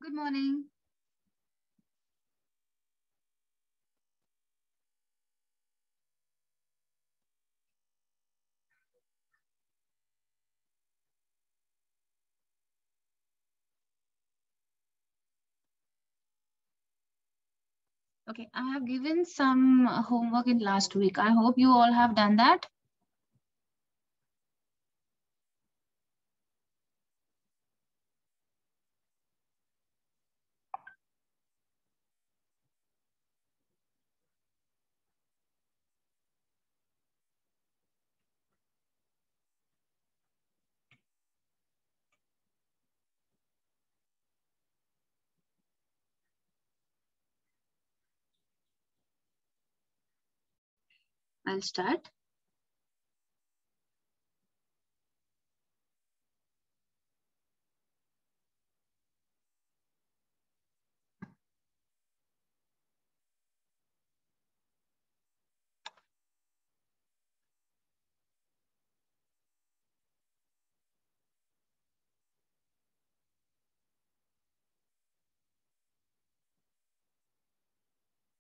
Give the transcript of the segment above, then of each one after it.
Good morning. Okay, I have given some homework in last week. I hope you all have done that. I'll start.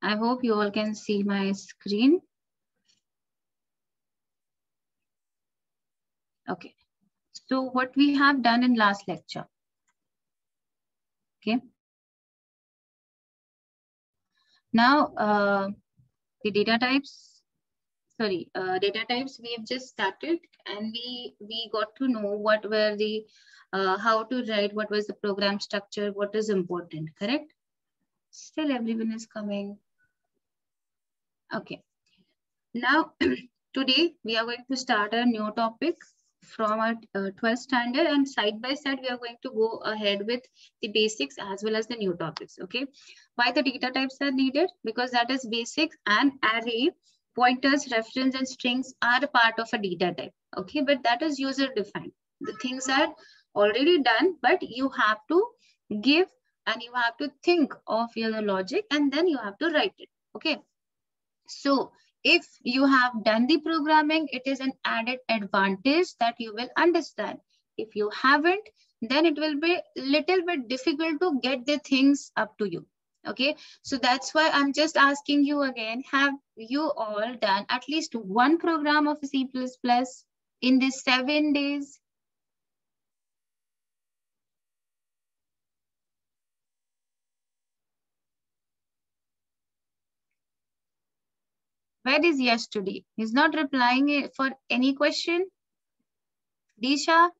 I hope you all can see my screen. Okay, so what we have done in last lecture. Okay. Now, the data types, data types we have just started, and we got to know what were the, how to write, what was the program structure, what is important, correct? Still everyone is coming. Okay. Now, today we are going to start a new topic from our 12th standard, and side by side we are going to go ahead with the basics as well as the new topics. Okay. Why the data types are needed? Because that is basics, and array, pointers, reference, and strings are a part of a data type. Okay, but that is user defined. The things are already done, but you have to give and you have to think of your logic, and then you have to write it. Okay. So if you have done the programming, it is an added advantage that you will understand. If you haven't, then it will be little bit difficult to get the things up to you. Okay, so that's why I'm just asking you again, have you all done at least one program of C++ in these 7 days? Where is yesterday? He's not replying for any question. Disha?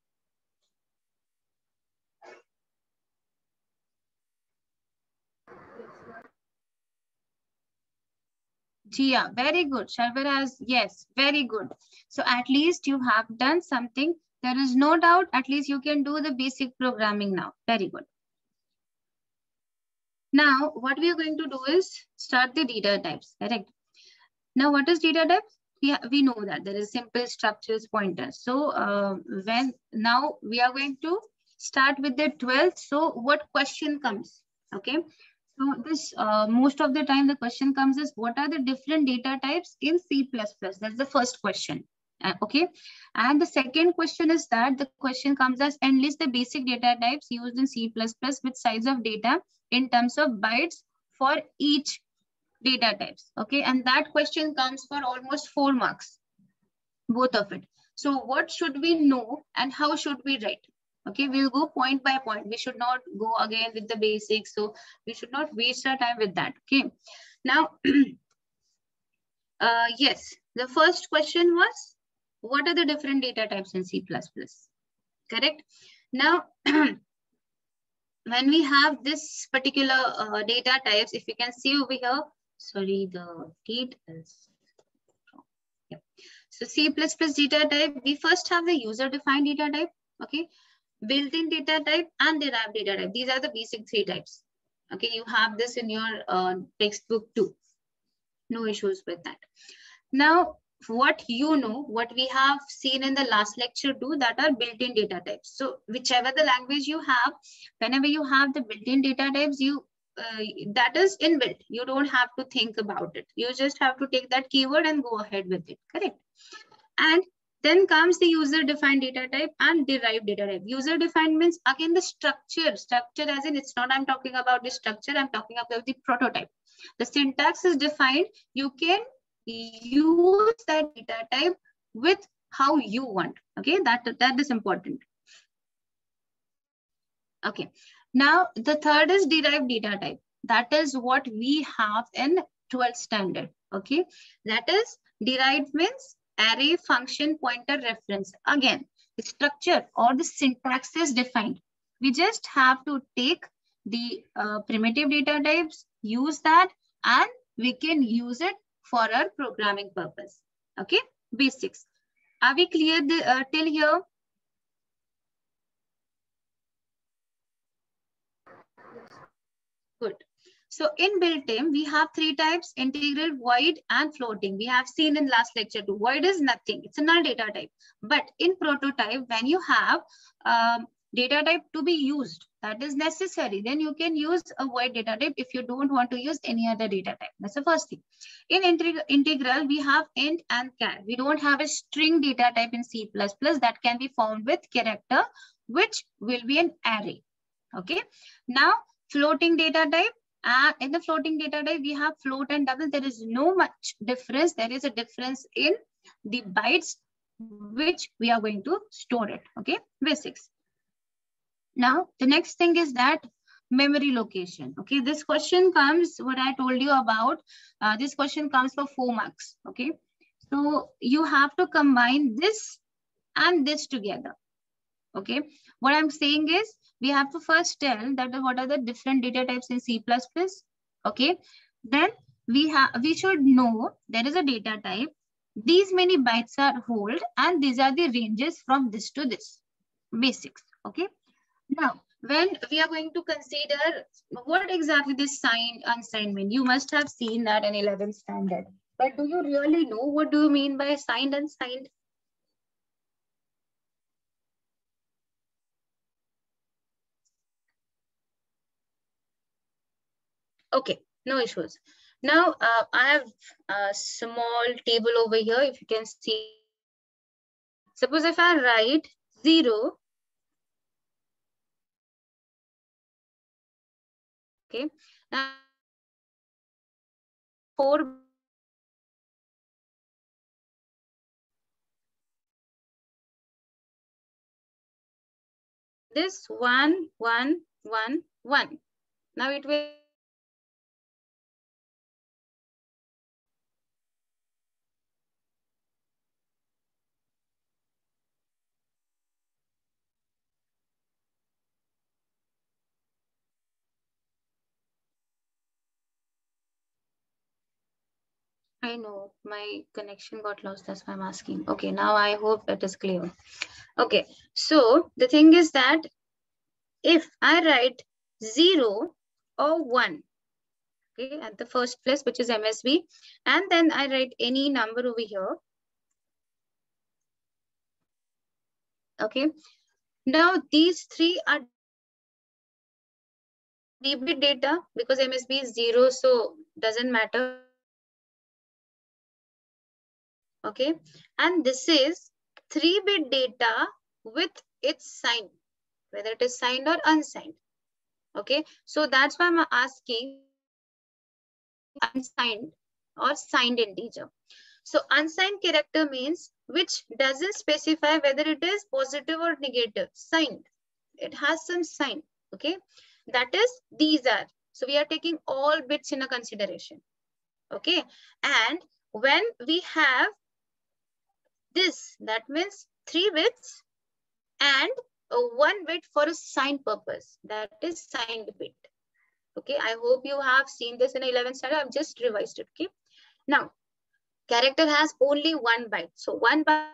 Jia, very good. Sharbaraz, yes, very good. So at least you have done something. There is no doubt, at least you can do the basic programming now. Very good. Now, what we are going to do is start the data types, correct? Now, what is data types? We know that there is simple structures pointers. So now we are going to start with the 12th. So what question comes? Okay. So this most of the time the question comes is, what are the different data types in C++? That's the first question. Okay. And the second question is that the question comes as, enlist the basic data types used in C++ with size of data in terms of bytes for each data types. Okay. And that question comes for almost 4 marks, both of it. So what should we know and how should we write? Okay, we'll go point by point. We should not go again with the basics. So we should not waste our time with that. Okay. Now, yes, the first question was, what are the different data types in C++? Correct. Now, when we have this particular data types, if you can see over here, sorry, the date is wrong. Yeah. So C++ data type, we first have the user defined data type. Okay. Built-in data type and derived data type. These are the basic 3 types. Okay, you have this in your textbook too. No issues with that. Now, what you know, what we have seen in the last lecture too, that are built-in data types. So whichever the language you have, whenever you have the built-in data types, that is inbuilt. You don't have to think about it. You just have to take that keyword and go ahead with it. Correct. And Then comes the user-defined data type and derived data type. User-defined means again the structure. Structure as in, it's not I'm talking about the structure, I'm talking about the prototype. The syntax is defined. You can use that data type with how you want. Okay, that is important. Okay, now the third is derived data type. That is what we have in 12th standard. Okay, that is derived means array, function, pointer, reference. Again, the structure or the syntax is defined. We just have to take the primitive data types, use that, and we can use it for our programming purpose. Okay, basics. Are we clear till here? Good. So in built-in, we have three types: integral, void, and floating. We have seen in last lecture too. Void is nothing. It's a null data type. But in prototype, when you have data type to be used, that is necessary, then you can use a void data type if you don't want to use any other data type. That's the first thing. In integral, we have int and char. We don't have a string data type in C++ that can be found with character, which will be an array. Okay. Now, floating data type. In the floating data type, we have float and double. There is no much difference. There is a difference in the bytes which we are going to store it. Okay, basics. Now, the next thing is that memory location. Okay, this question comes, what I told you about, this question comes for 4 marks. Okay, so you have to combine this and this together. Okay, what I'm saying is we have to first tell that what are the different data types in C++. Okay, then we should know there is a data type. These many bytes are hold, and these are the ranges from this to this. Basics. Okay. Now, when we are going to consider what exactly this signed, unsigned mean, you must have seen that in 11th standard. But do you really know what do you mean by signed, unsigned? Okay, no issues. Now, I have a small table over here. If you can see, suppose if I write 0, okay, now 4, this 1, 1, 1, 1. Now it will. I know my connection got lost. That's why I'm asking. Okay, now I hope it is clear. Okay, so the thing is that if I write 0 or 1, okay, at the first place, which is MSB, and then I write any number over here. Okay, now these three are 3-bit data because MSB is 0, so doesn't matter. Okay, and this is 3-bit data with its sign, whether it is signed or unsigned. Okay, so that's why I'm asking unsigned or signed integer. So unsigned character means which doesn't specify whether it is positive or negative. Signed, it has some sign. Okay, that is these are. So we are taking all bits in a consideration. Okay, and when we have this, that means 3 bits and 1 bit for a signed purpose. That is signed bit. Okay, I hope you have seen this in 11th standard. I've just revised it. Okay, now character has only 1 byte. So 1 byte.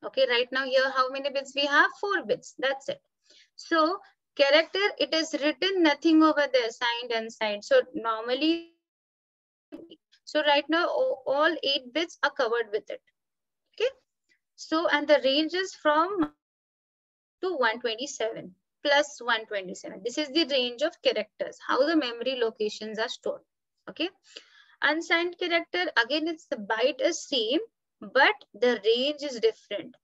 Okay, right now here how many bits we have? 4 bits. That's it. So character, it is written nothing over there, signed, unsigned. So normally, so right now all 8 bits are covered with it. Okay, so and the range is from to 127 plus 127. This is the range of characters, how the memory locations are stored. Okay, unsigned character, again, it's the byte is same, but the range is different.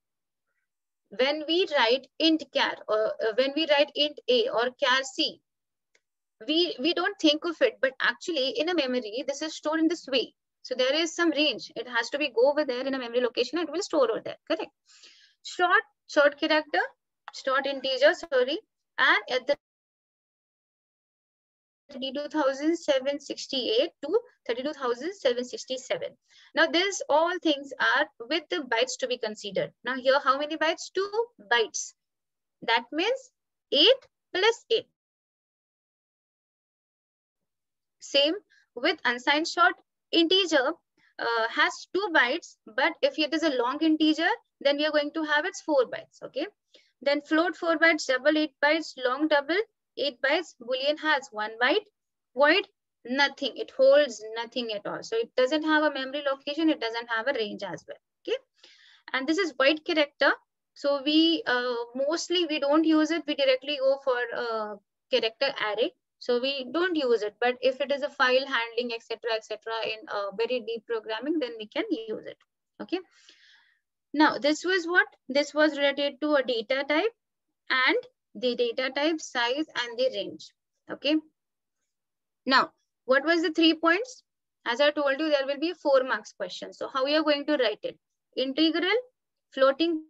When we write int char or when we write int a or char c, we don't think of it, but actually in a memory, this is stored in this way. So there is some range. It has to be go over there in a memory location. It will store over there. Correct. Short character, short integer, sorry, and at the 32,768 to 32,767. Now, this all things are with the bytes to be considered. Now, here, how many bytes? 2 bytes. That means 8 plus 8. Same with unsigned short integer has 2 bytes, but if it is a long integer, then we are going to have its 4 bytes. Okay. Then float 4 bytes, double 8 bytes, long double 8 bytes, Boolean has 1 byte, void nothing. It holds nothing at all. So it doesn't have a memory location. It doesn't have a range as well. Okay. And this is void character. So we mostly we don't use it. We directly go for character array. So we don't use it. But if it is a file handling, etc., in very deep programming, then we can use it. Okay. Now, this was what? This was related to a data type and the data type, size, and the range. Okay. Now, what was the 3 points? As I told you, there will be a 4 marks question. So how you are going to write it? Integral, floating,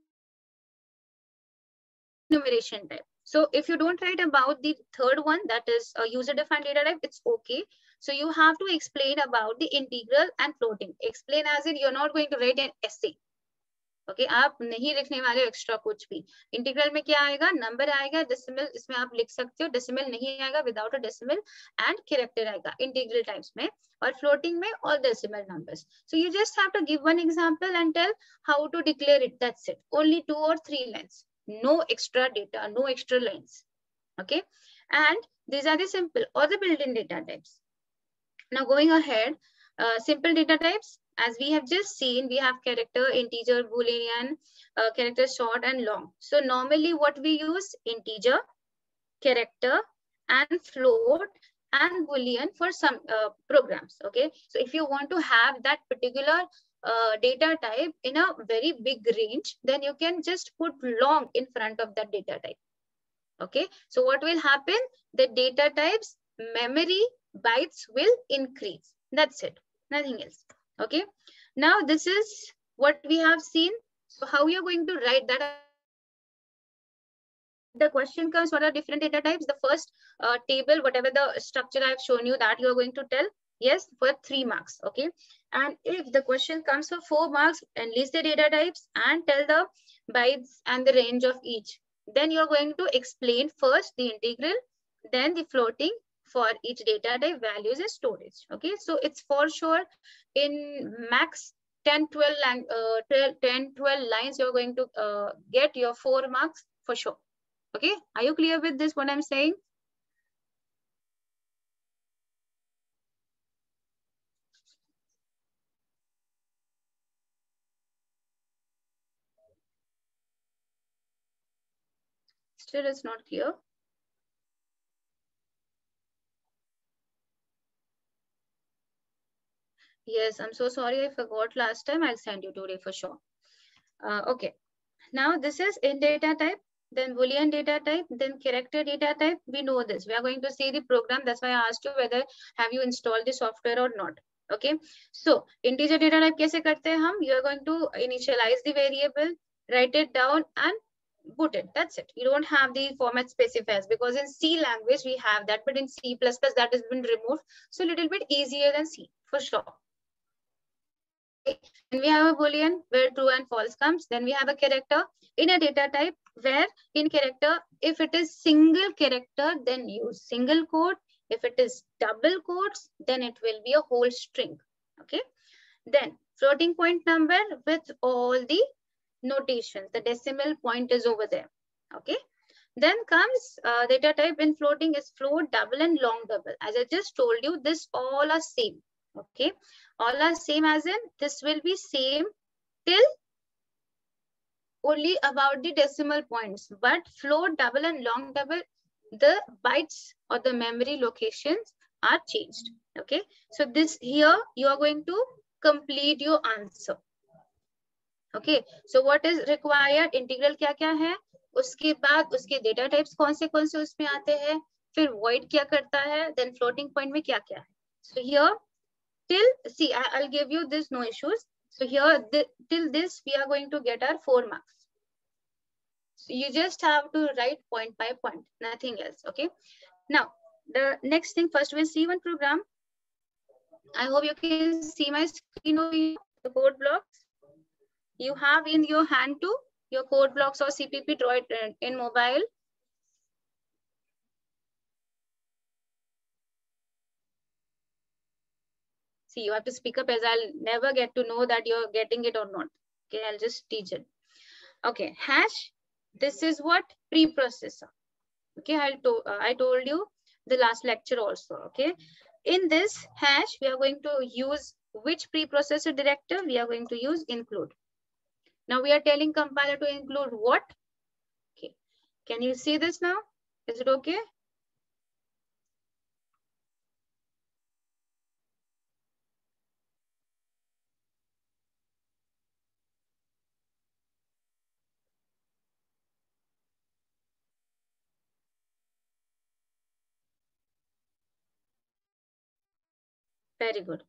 enumeration type. So if you don't write about the third one, that is a user-defined data type, it's okay. So you have to explain about the integral and floating. Explain as in you're not going to write an essay. Okay आप नहीं लिखने वाले extra कुछ भी. Integral में क्या आएगा? Number आएगा, डेसिमल इसमें आप लिख सकते हो, डेसिमल नहीं आएगा, without a decimal, and character आएगा इंटीग्रल टाइप्स में, और फ्लोटिंग में all decimal numbers. So you just have to give one example and tell how to declare it. That's it. Only 2 or 3 lines. No extra data, no extra lines. Okay, and these are the simple or the built-in data types. Now going ahead, simple data types. As we have just seen, we have character, integer, Boolean, character short and long. So normally what we use? Integer, character, and float, and Boolean for some programs. Okay. So if you want to have that particular data type in a very big range, then you can just put long in front of that data type. Okay. So what will happen? The data types, memory bytes will increase. That's it. Nothing else. Okay. Now this is what we have seen. So how you're going to write that? The question comes, what are different data types? The first table, whatever the structure I've shown you, that you're going to tell yes for 3 marks. Okay. And if the question comes for 4 marks, and list the data types and tell the bytes and the range of each. Then you're going to explain first the integral, then the floating for each data type, values and storage. Okay, so it's for sure in max 10-12 lines you're going to get your 4 marks for sure. Okay, are you clear with this, what I'm saying? Still it's not clear. Yes, I'm so sorry, I forgot last time. I'll send you today for sure. Okay, now this is in data type, then Boolean data type, then character data type. We know this. We are going to see the program. That's why I asked you whether have you installed the software or not. Okay, so integer data type कैसे करते हैं हम? You are going to initialize the variable, write it down and put it. That's it. You don't have the format specifiers, because in C language we have that, but in C++ that has been removed. So a little bit easier than C for sure. Then we have a Boolean where true and false comes. Then we have a character in a data type where in character, if it is single character, then use single quote. If it is double quotes, then it will be a whole string. Okay. Then floating point number with all the notations. The decimal point is over there. Okay. Then comes data type in floating is float, double and long double. As I just told you, this all are same. Okay, all are same as in this will be same till only about the decimal points, but float, double and long double, the bytes or the memory locations are changed. Okay, so this here you are going to complete your answer. Okay, so what is required? Integral क्या क्या है, उसके बाद उसके data types कौन से उसमें आते हैं, फिर void क्या करता है, then floating point में क्या क्या है. So here till, see, I'll give you this, no issues. So here till this we are going to get our 4 marks. So you just have to write point by point, nothing else. Okay, now the next thing, first we'll see one program. I hope you can see my screen over here, the code blocks. You have in your hand too your code blocks or CPP draw it in mobile. See, you have to speak up, as I'll never get to know that you're getting it or not. Okay, I'll just teach it. Okay, hash, this is what? Preprocessor. Okay, I told you the last lecture also. Okay, in this hash, we are going to use which preprocessor directive? We are going to use include. Now we are telling compiler to include what? Okay, can you see this now? Is it okay? Very good.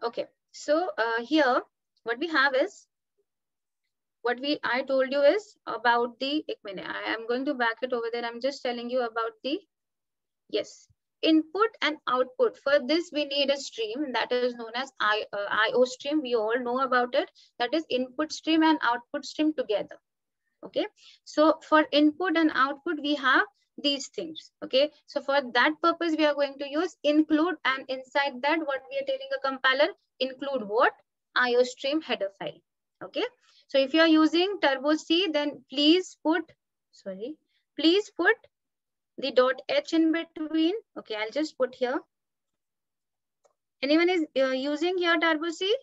Okay, so here what we have is, what I told you is about the, I am going to back it over there. I'm just telling you about the, yes, input and output. For this, we need a stream that is known as IO stream. We all know about it. That is input stream and output stream together. Okay, so for input and output, we have these things. Okay, so for that purpose, we are going to use include, and inside that, what we are telling a compiler, include what? IO stream header file. Okay, so if you are using Turbo C, then please put the .h in between. Okay, I'll just put here. Anyone is using here Turbo C?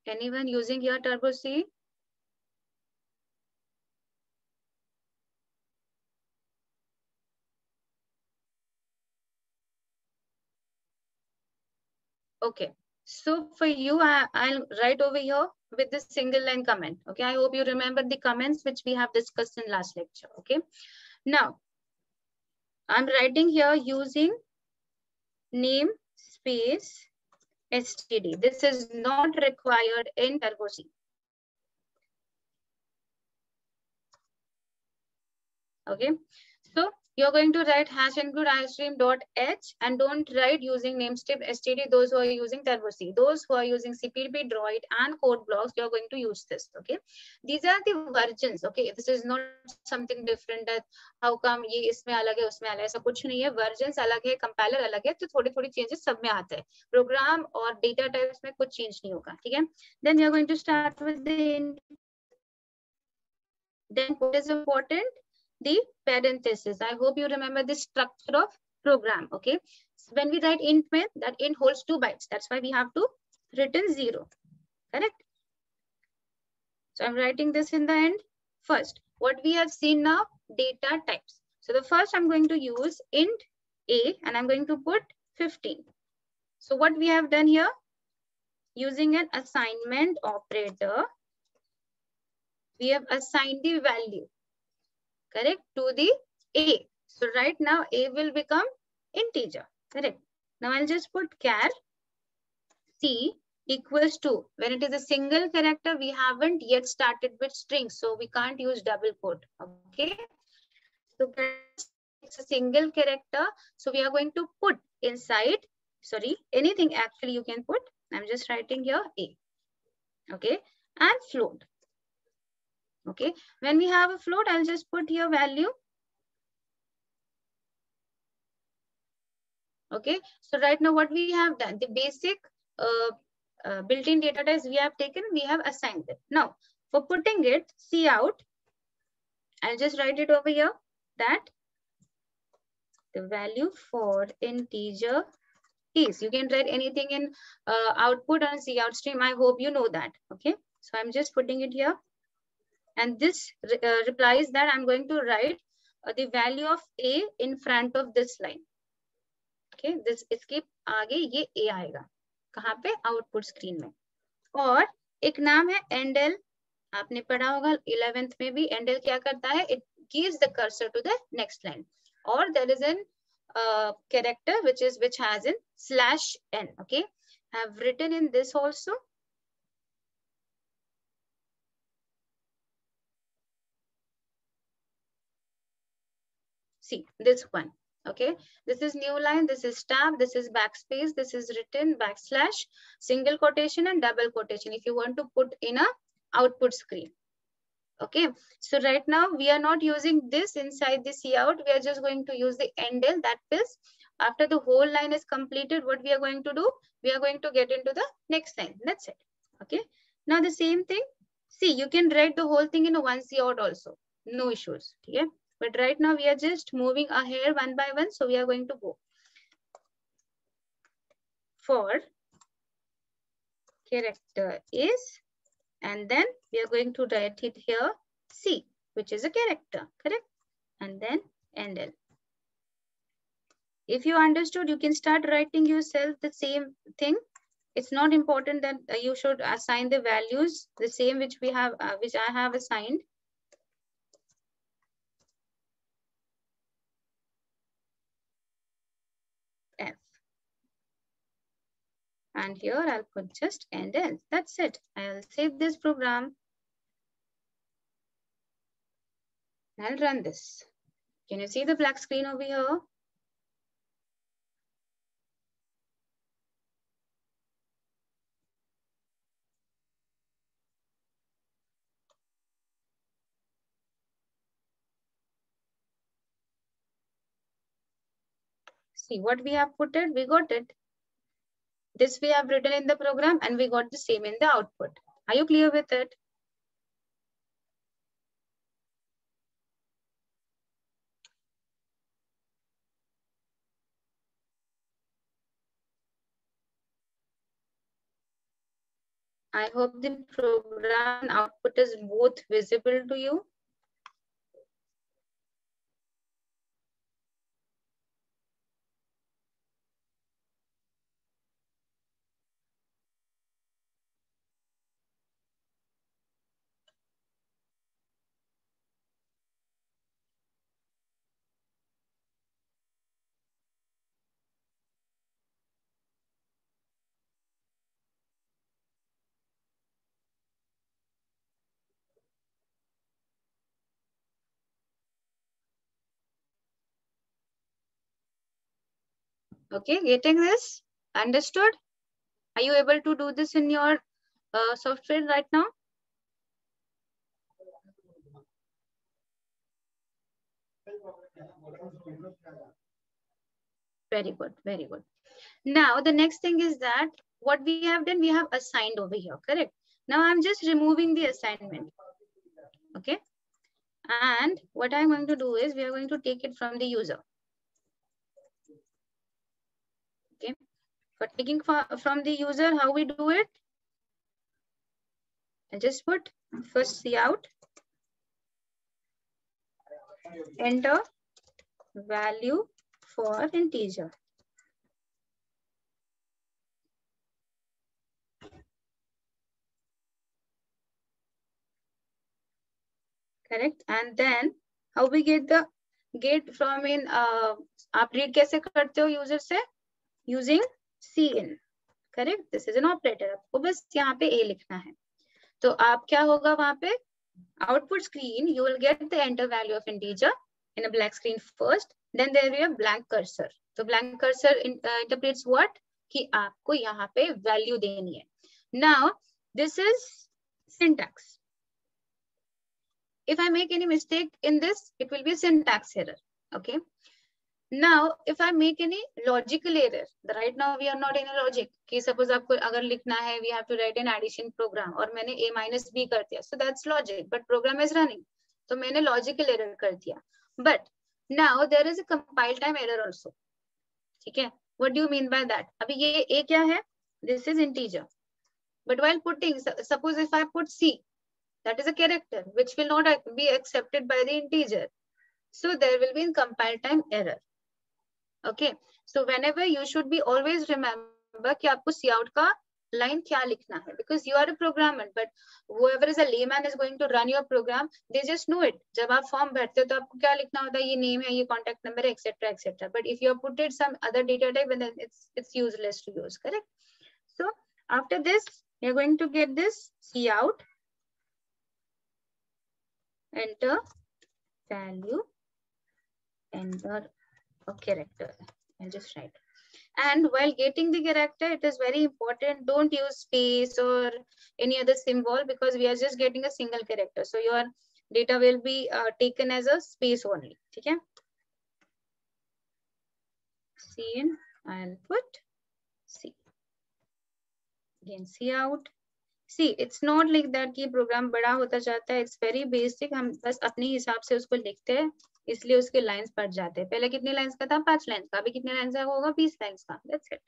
Anyone using here Turbo C? Okay, so for you, I'll write over here with this single line comment. Okay, I hope you remember the comments which we have discussed in last lecture. Okay, now I'm writing here using name space std. This is not required in Turbo C. Okay, so you're going to write hash include iostream.h, and don't write using namespace std. Those who are using Turbo C, those who are using CPP, Droid, and code blocks, you're going to use this. Okay, these are the versions. Okay, this is not something different that how come ये इसमें अलग है उसमें अलग है, ऐसा कुछ नहीं है. Versions अलग है, compiler अलग है, तो थोड़ी changes सब में आते हैं. Program और data types में कुछ change नहीं होगा. ठीक है? Then you're going to start with the, then what is important? The parenthesis. I hope you remember the structure of program. Okay, so when we write int main, that int holds 2 bytes. That's why we have to return 0. Correct? So I'm writing this in the end. First, what we have seen now, data types. So the first I'm going to use int a, and I'm going to put 15. So what we have done here, using an assignment operator, we have assigned the value, correct, to the a. So right now a will become integer, correct. Now I'll just put char c equals to, when it is a single character, we haven't yet started with strings, so we can't use double quote. Okay, so it's a single character, so we are going to put inside, anything actually you can put. I'm just writing here a. Okay, and float. Okay, when we have a float, I'll just put here value. Okay, so right now what we have done, the basic built-in data types we have taken, we have assigned it. Now for putting it, cout I'll just write it over here that the value for integer is, you can write anything in output and cout stream. I hope you know that. Okay, so I'm just putting it here, and this replies that I'm going to write the value of a in front of this line. Okay, this इसके आगे ये a आएगा कहाँ पे, output screen में. और एक नाम है endl, आपने पढ़ा होगा 11th में भी. endl क्या करता है, it gives the cursor to the next line. Or there is an character which has in /n. Okay, I have written in this also. See this one. Okay, this is new line, this is tab, this is backspace, this is written backslash, single quotation and double quotation if you want to put in a output screen. Okay, so right now we are not using this inside the cout, we are just going to use the endl. That is, after the whole line is completed, what we are going to do, we are going to get into the next line. That's it. Okay, now the same thing, see, you can write the whole thing in one cout also, no issues. Okay, but right now we are just moving ahead one by one, so we are going to go for character is, and then we are going to write it here C, which is a character, correct? And then endl. If you understood, you can start writing yourself the same thing. It's not important that you should assign the values the same which we have, which I have assigned. F. And here I'll put just endl. That's it. I'll save this program. I'll run this. Can you see the black screen over here? See what we have put it, we got it. This we have written in the program and we got the same in the output. Are you clear with it? I hope the program output is both visible to you. Okay, getting this? Understood? Are you able to do this in your software right now? Very good, very good. Now, the next thing is that what we have done, we have assigned over here, correct? Now, I'm just removing the assignment, okay? And what I'm going to do is we are going to take it from the user. Okay, for taking from the user, how we do it? I just put first cout, enter value for integer. Correct, and then how we get the get from in आप read कैसे करते हो user से? Using cin. Correct, this is an operator. आपको बस यहाँ पे a लिखना है. तो आप क्या होगा वहाँ पे? Output screen, you will get the enter value of integer in a black screen first. Then there will be a blank cursor. So blank cursor interprets what? कि आपको यहाँ पे value देनी है. Now this is syntax. If I make any mistake in this, it will be a syntax error. Okay. Now, if I make any logical error, right now we are not in a logic. कि suppose आपको अगर लिखना है, we have to write an addition program और मैंने a minus b कर दिया. So that's logic, but program is running. तो मैंने लॉजिकल एरर कर दिया. But now there is a compile time error also. ठीक है, what do you mean by that? अभी ये ए क्या है? This is integer. But while putting, suppose if I put c, that is a character which will not be accepted by the integer, so there will be a compile time error. Okay, so whenever you should be always remember कि आपको cout का line क्या लिखना है, because you are a programmer, but whoever is a layman is going to run your program, they just know it. जब आप form भरते हो तो आपको क्या लिखना होता है? ये name है, ये contact number है, etc etc. But if you have put it some other data type, then it's useless to use. Correct? So after this, you're going to get this cout, enter value, enter a character. I'll just write. And while getting the character, it is very important, don't use space or any other symbol, because we are just getting a single character. So your data will be taken as a space only. Okay? Cin, I'll put C. Again, cout. See, it's not like that कि program बड़ा होता जाता है. It's very basic. हम बस अपने हिसाब से उसको लिखते हैं, इसलिए उसके लाइंस बढ़ जाते हैं. पहले कितने लाइंस का था? 5 लाइंस का. अभी कितने लाइंस का होगा? 20 लाइंस का. That's it.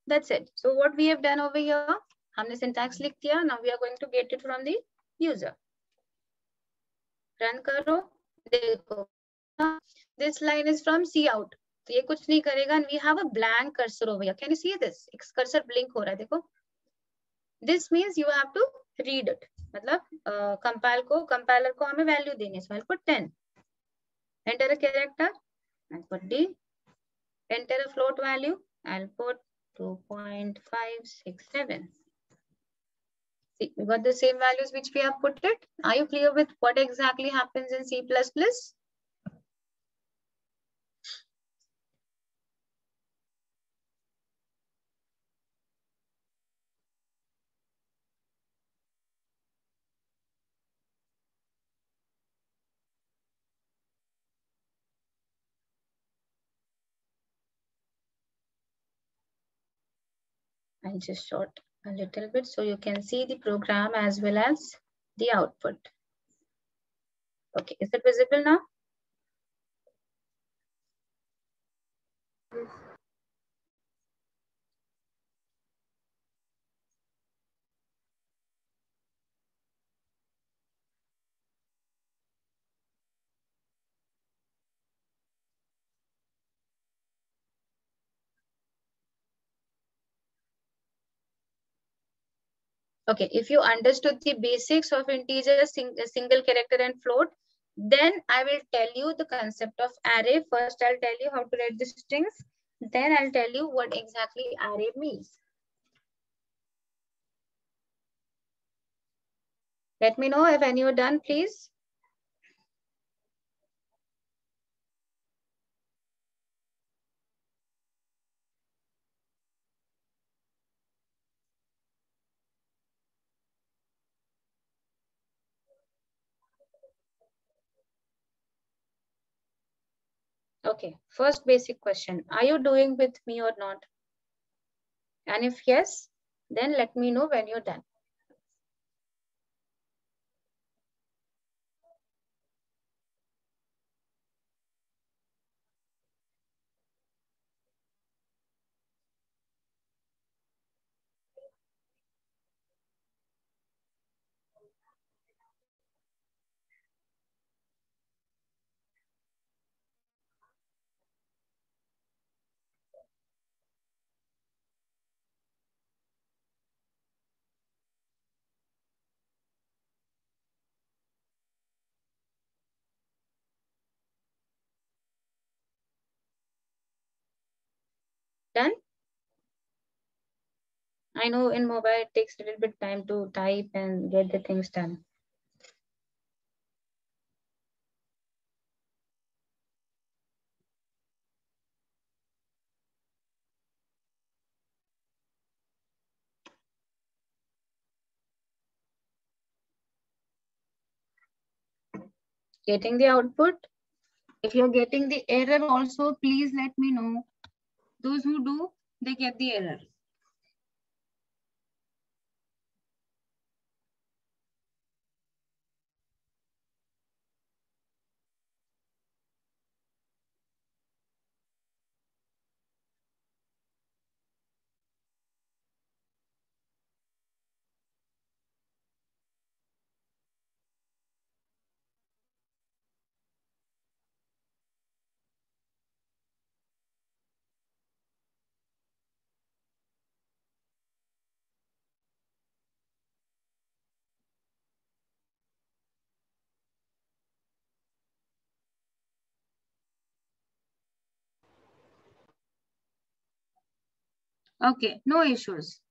That's it. So what we have done over here, हमने syntax लिख दिया. Now we are going to get it from the user. Run करो, देखो. This line is from cout. तो ये कुछ नहीं करेगा. And we have a blank cursor over here. Can you see this? एक cursor blink हो रहा है, देखो. This means you have to read it. मतलब compiler को हमें value देनी है. So I'll put 10. Enter a character. I'll put D. Enter a float value. I'll put 2.567. See, we got the same values which we have put it. Are you clear with what exactly happens in C++? I'll just short a little bit so you can see the program as well as the output. Okay, is it visible now? Yes. Okay, if you understood the basics of integer, single character and float, then I will tell you the concept of array. First, I'll tell you how to write the strings. Then I'll tell you what exactly array means. Let me know if any are done, please. Okay, first basic question. Are you doing with me or not? And if yes, then let me know when you're done. Done? I know in mobile it takes a little bit time to type and get the things done. Getting the output. If you're getting the error also, please let me know. Those who do, they get the error. Okay, no issues.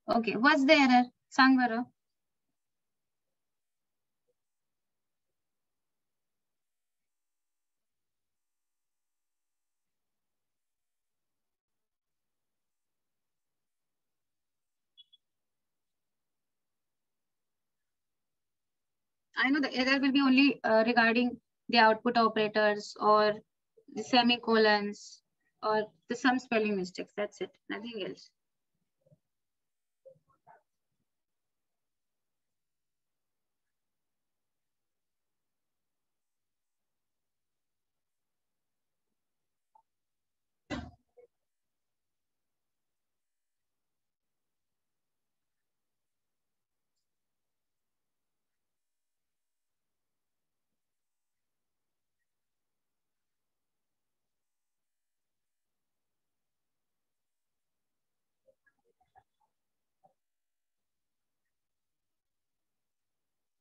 Okay, what's the error? Sangvara. I know the error will be only regarding the output operators or the semicolons or the some spelling mistakes. That's it, nothing else.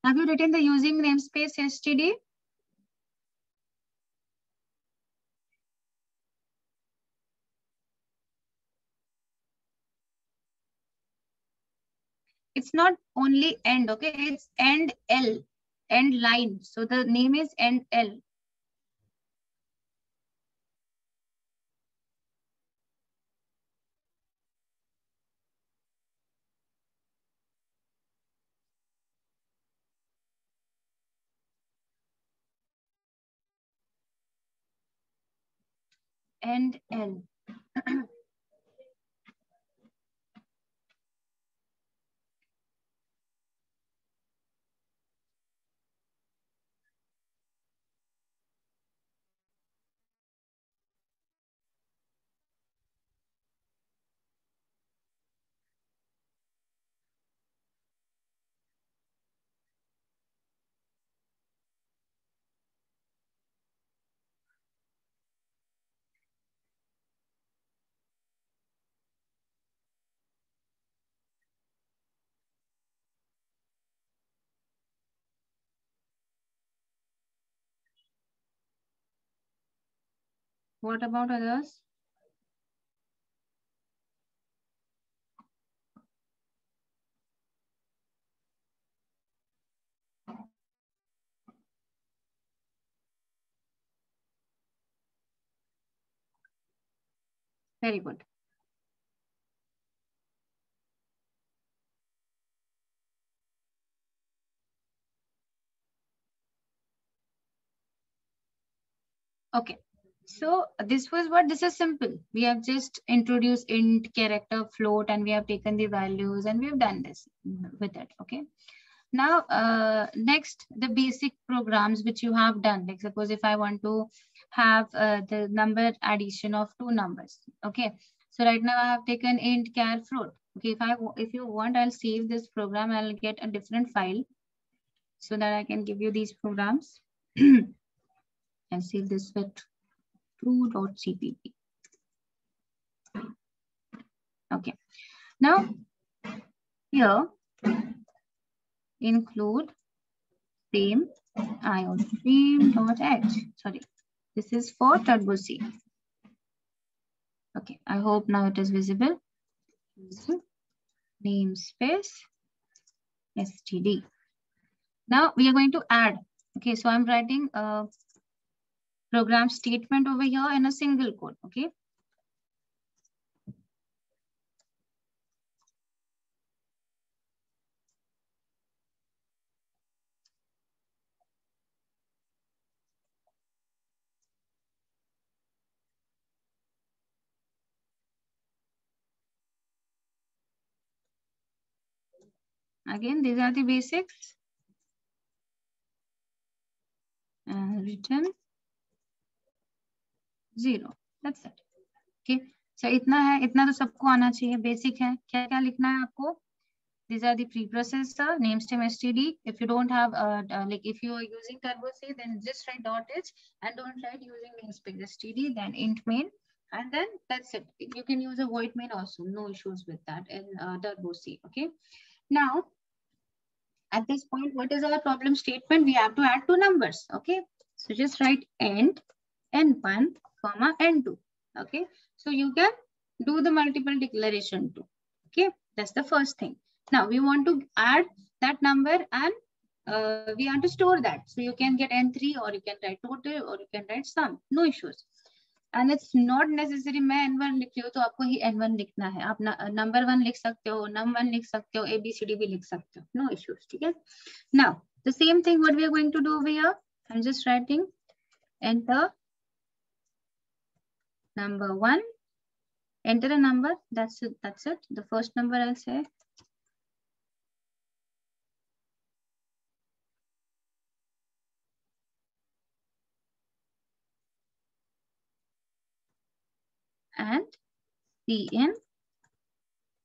Have you written the using namespace std? It's not only end, okay? It's end L, end line. So the name is end L. End L. What about others? Very good. Okay. So this was what, this is simple. We have just introduced int, character, float, and we have taken the values and we've done this with it. Okay. Now, next, the basic programs which you have done. Like suppose if I want to have the number addition of two numbers. Okay. So right now I have taken int, char, float. Okay. If you want, I'll save this program. I'll get a different file so that I can give you these programs and save this with 2.cpp. Okay. Now here include same iostream.h. Sorry, this is for Turbo C. Okay, I hope now it is visible. Namespace std. Now we are going to add. Okay, so I'm writing a program statement over here in a single code. Okay. Again, these are the basics. Written 0. That's it. Okay. So इतना है, इतना तो सबको आना चाहिए, basic है. क्या क्या लिखना है आपको? These are the preprocessor, name stem std. If you don't have like if you are using turbo c, then just write .h and don't write using namespace std, then int main, and then that's it. You can use a void main also, no issues with that in turbo c. Okay. Now at this point, what is our problem statement? We have to add two numbers. Okay. So just write end n1 comma n2. Okay. So you can do the multiple declaration too. Okay. That's the first thing. Now we want to add that number and we want to store that. So you can get n3 or you can write total or you can write sum. No issues. And it's not necessary मैं n1 लिख रही हूँ तो आपको ही n1 लिखना है. आप number 1 लिख सकते हो, num1 लिख सकते हो, ABCD भी लिख सकते हो. No issues. ठीक है. Now the same thing what we are going to do over here. I'm just writing enter number 1. Enter a number. That's it. That's it. The first number I'll say. And Cn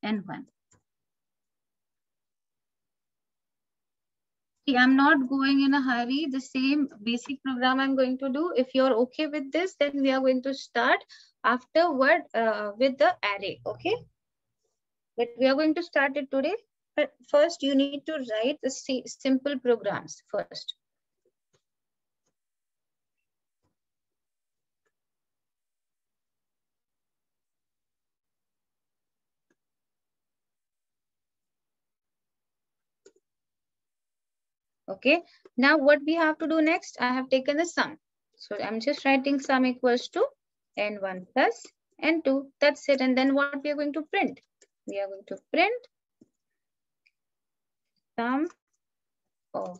n1. I'm not going in a hurry. The same basic program I'm going to do. If you're okay with this, then we are going to start afterward with the array. Okay. But we are going to start it today. But first, you need to write the simple programs first. Okay. Now what we have to do next? I have taken the sum. So I'm just writing sum equals to n1 plus n2. That's it. And then what we are going to print? We are going to print sum of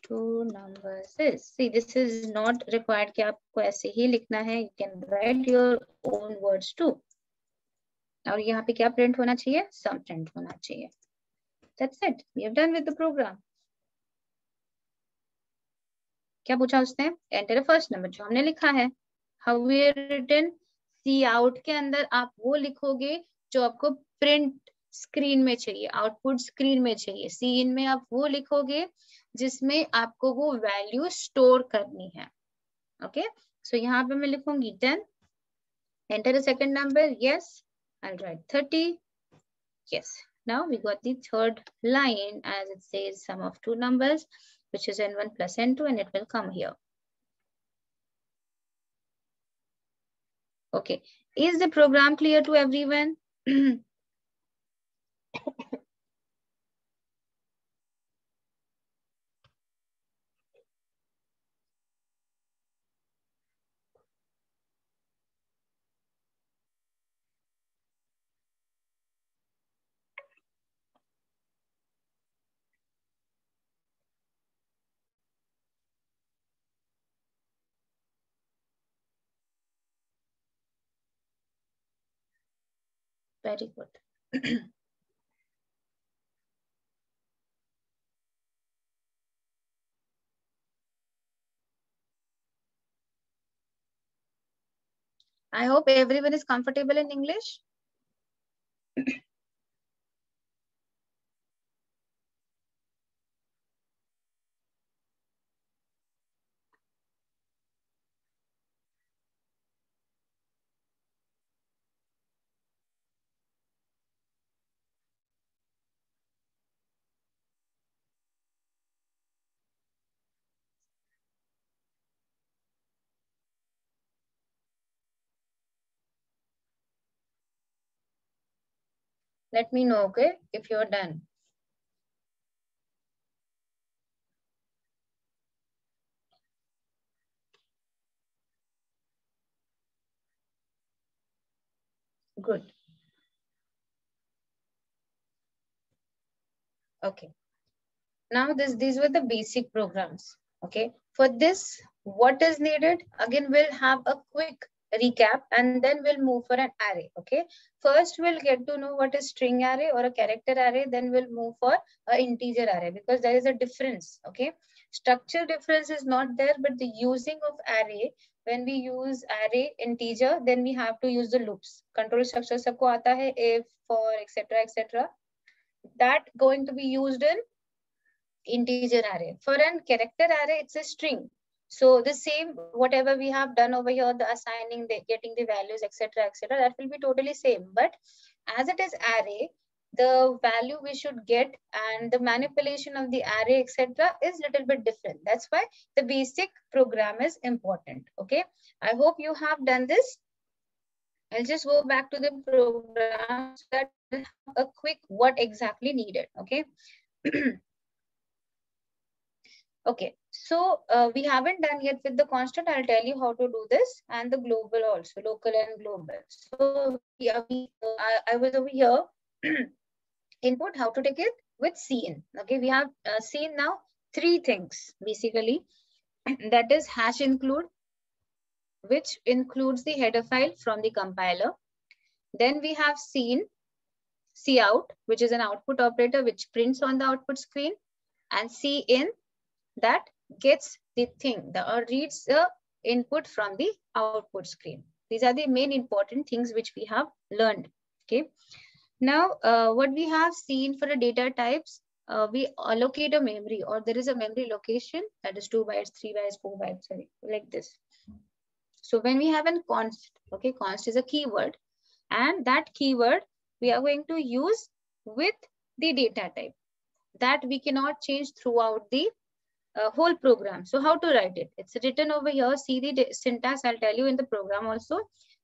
two numbers is. See, this is not required कि आपको ऐसे ही लिखना है. You can write your own words too. और यहाँ पे क्या print होना चाहिए? Sum print होना चाहिए. That's it. We have done with the program. क्या पूछा उसने? Enter the first number जो हमने लिखा है. How we are written? Cout के अंदर आप वो लिखोगे जो आपको print स्क्रीन में चाहिए, आउटपुट स्क्रीन में चाहिए. Cin में आप वो लिखोगे जिसमें आपको वो वैल्यू स्टोर करनी है. ओके. सो यहाँ पे मैं लिखूंगी 10. Enter the second number. Yes, I will write 30. Yes. Now we got the third line as it says sum of two numbers, which is n1 plus n2, and it will come here. Okay. Is the program clear to everyone? Very good. I hope everyone is comfortable in English. Let me know, okay, if you're done. Good. Okay. Now these were the basic programs. Okay. For this, what is needed? Again, we'll have a quick recap, and then we'll move for an array. Okay, first we'll get to know what is string array or a character array, then we'll move for a integer array, because there is a difference. Okay, structure difference is not there, but the using of array, when we use array integer, then we have to use the loops. Control structure sabko aata hai, if, for, etc, etc, that going to be used in integer array. For an character array, it's a string. So the same, whatever we have done over here, the assigning, the getting the values, etc, etc, that will be totally same. But as it is array, the value we should get and the manipulation of the array, etc, is little bit different. That's why the basic program is important. Okay, I hope you have done this. I'll just go back to the program so that we'll have a quick what exactly needed. Okay. Okay, so we haven't done yet with the constant. I'll tell you how to do this, and the global also, local and global. So I was over here, input, how to take it with scene. Okay, we have seen now three things basically. That is hash include, which includes the header file from the compiler. Then we have seen cout, which is an output operator which prints on the output screen, and cin, that gets the thing, or reads the input from the output screen. These are the main important things which we have learned. Okay. Now, what we have seen for the data types, we allocate a memory, or there is a memory location, that is 2 bytes, 3 bytes, 4 bytes, sorry, like this. So when we have a const, okay, const is a keyword, and that keyword we are going to use with the data type that we cannot change throughout the whole program. So how to write it? It's written over here. See the syntax, I'll tell you in the program also.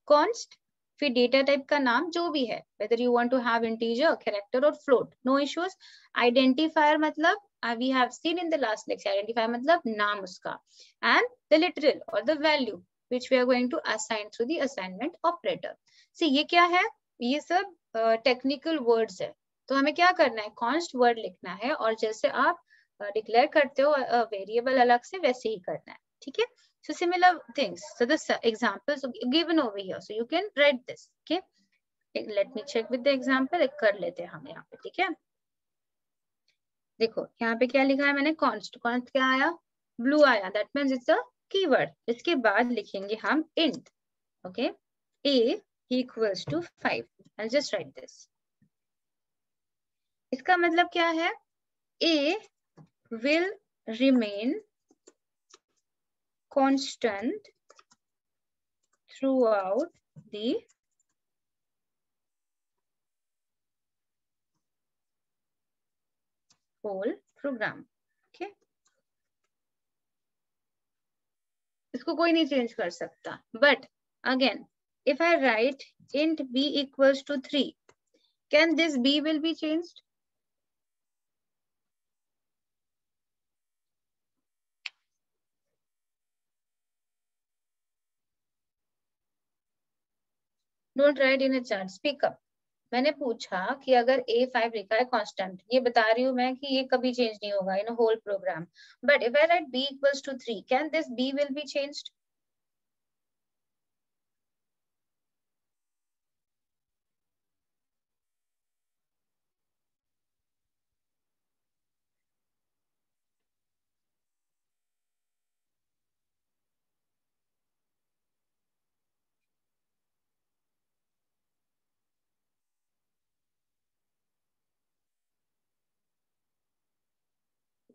Const, फिर data type का नाम जो भी है, whether you want to have integer, character or float, no issues. Identifier मतलब we have seen in the last lecture. Identifier मतलब नाम उसका, and the literal or the value which we are going to assign through the assignment operator. See ये क्या है? ये सब technical words है. तो हमें क्या करना है? Const word लिखना है, और जैसे आप डिक्लेयर करते हो वेरिएबल अलग से, वैसे ही करना है. ठीक है. So similar things. So the examples given over here. So you can write this. Okay. Let me check with the example. एक कर लेते हैं हम यहाँ पे. ठीक है. देखो यहाँ पे क्या लिखा है मैंने? const. const क्या आया? blue आया. That means it's a keyword. इसके बाद लिखेंगे हम int. Okay. A equals to 5. I'll just write this. इसका मतलब क्या है? A will remain constant throughout the whole program. Okay. इसको कोई नहीं change कर सकता. But again, if I write int b equals to 3, can this b will be changed? Don't write in a chat. Speak up. मैंने पूछा कि अगर A5 लिखा है कांस्टेंट, ये बता रही हूँ मैं कि ये कभी चेंज नहीं होगा in whole program. But if I write B equals to 3, can this B will be changed?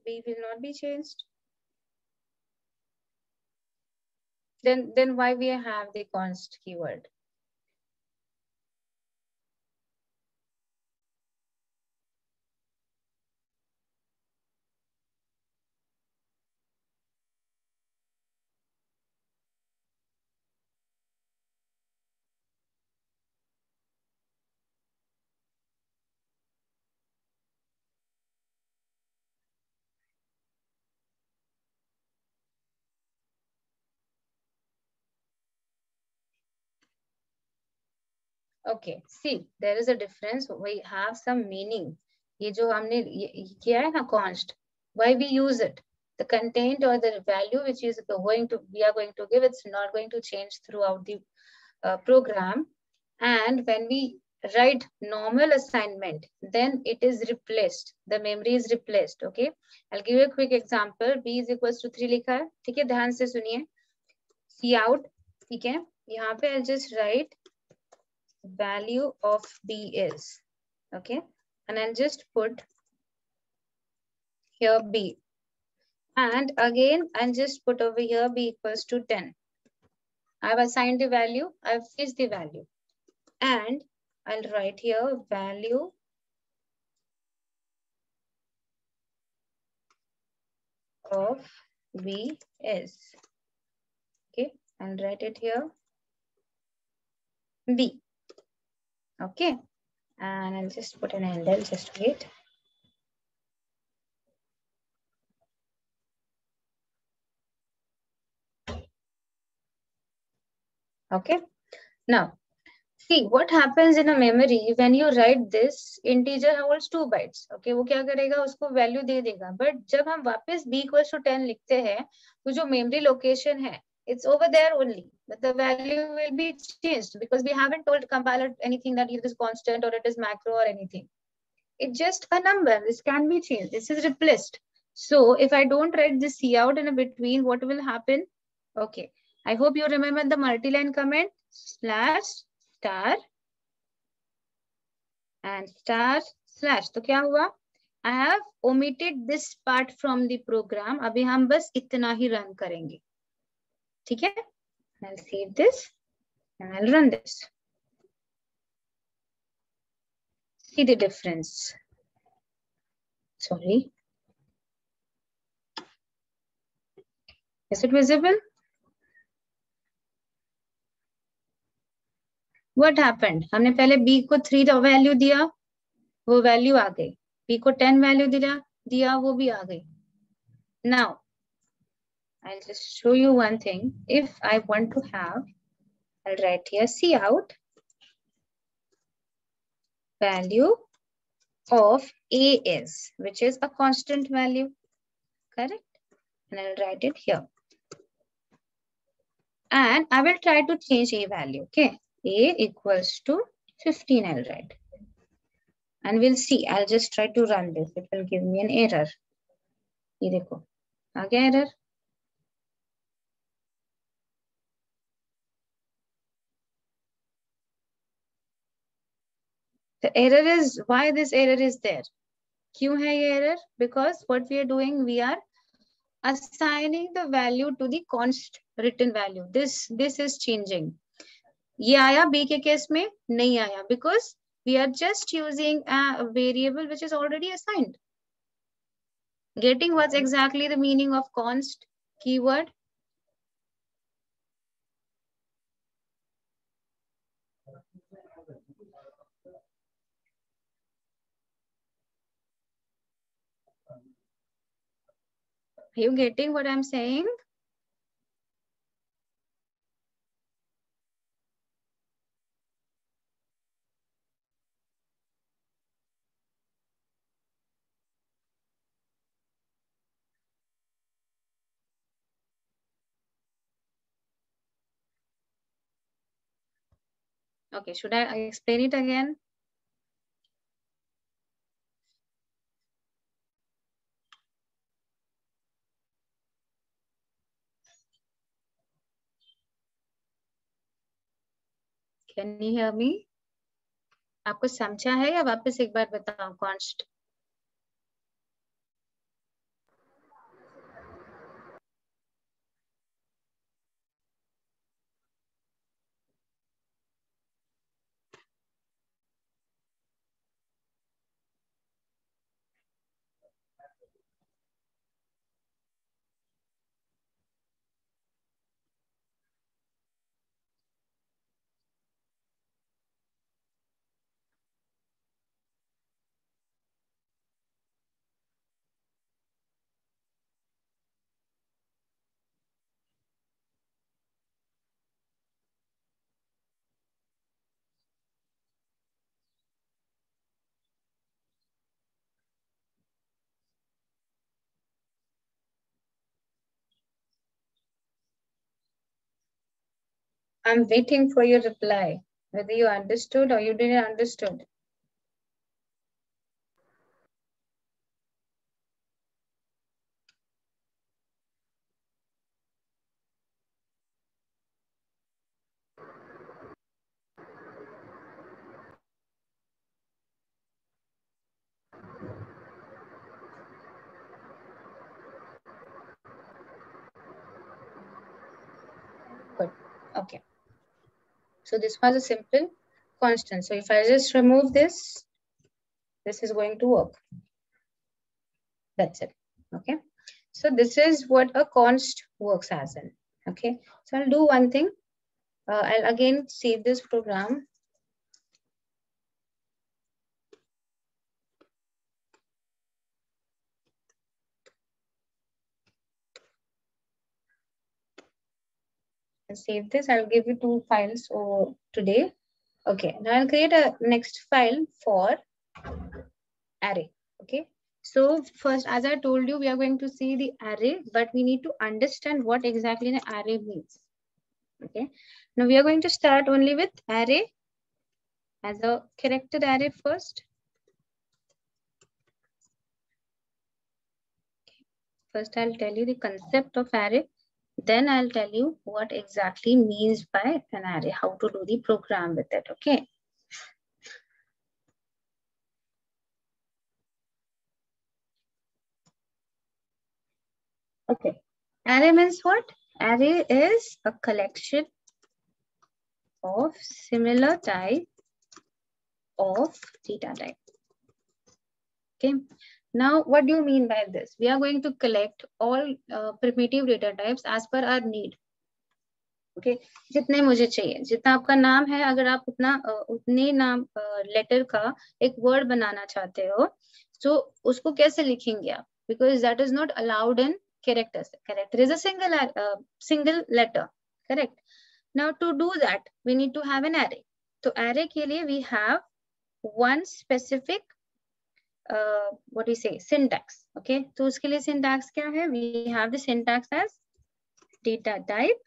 B will not be changed. Then why we have the const keyword? Okay, see, there is a difference. We have some meaning. ये जो हमने किया है ना const, why we use it? The content or the value which is going to we are going to give, it's not going to change throughout the program, and when we write normal assignment, then it is replaced, the memory is replaced. Okay, I'll give you a quick example. B is equals to 3 लिखा है, ठीक है, ध्यान से सुनिए. C out, ठीक है, यहाँ पे I'll just write value of B is, okay, and I'll just put here B, and again I'll just put over here B equals to 10. I've assigned the value, I've fixed the value, and I'll write here value of V is, okay, and write it here B, okay, and I'll just put an handle, just wait. Okay, now see what happens in a memory when you write this integer holds 2 bytes. Okay, वो क्या करेगा, उसको value दे देगा, but जब हम वापस b equals to 10 लिखते हैं, तो जो memory location है, it's over there only, but the value will be changed because we haven't told compiler anything that it is constant or it is macro or anything. It's just a number. This can be changed. This is replaced. So if I don't write this C out in a between, what will happen? Okay, I hope you remember the multi-line comment, slash star and star slash. तो क्या हुआ? I have omitted this part from the program. अभी हम बस इतना ही run करेंगे. ठीक है? I'll save this and I'll run this. See the difference. Sorry. Is it visible? What happened? हमने पहले b को 3 वैल्यू दिया, वो वैल्यू आ गई. b को 10 वैल्यू दिया, वो भी आ गई. Now, I'll just show you one thing. If I want to have, I'll write here C out value of A is, which is a constant value, correct? And I'll write it here. And I will try to change A value, okay? A equals to 15, I'll write. And we'll see, I'll just try to run this. It will give me an error. ये देखो, आ गया error. The error is, why this error is there? क्यों है ये error? Because what we are doing, we are assigning the value to the const written value. This is changing. ये आया B के case में नहीं आया because we are just using a variable which is already assigned. Getting what's exactly the meaning of const keyword? Are you getting what I'm saying? Okay, should I explain it again? Can you hear me? आपको समझा है या वापस एक बार बताओ const? I'm waiting for your reply, whether you understood or you didn't understood. Good. Okay. So this was a simple constant. So if I just remove this, this is going to work. That's it. Okay. So this is what a const works as in. Okay. So I'll do one thing. I'll again save this program. And save this. I'll give you 2 files today. Okay. Now I'll create a next file for array. Okay. So first, as I told you, we are going to see the array, but we need to understand what exactly an array means. Okay. Now we are going to start only with array as a character array first. Okay. First, I'll tell you the concept of array. Then I'll tell you what exactly means by an array, how to do the program with it. Okay. Okay. Array means what? Array is a collection of similar type of data type. Okay. Now, what do you mean by this? We are going to collect all primitive data types as per our need. Okay. जितने मुझे चाहिए, जितना आपका नाम है, अगर आप उतने नाम लेटर का एक वर्ड बनाना चाहते हो, तो उसको कैसे लिखेंगे आप? Because that is not allowed in characters. Character is a single letter. Correct. Now to do that, we need to have an array. तो array के लिए we have one specific what do you say, syntax. Okay. तो उसके लिए syntax क्या है? We have the syntax as data type.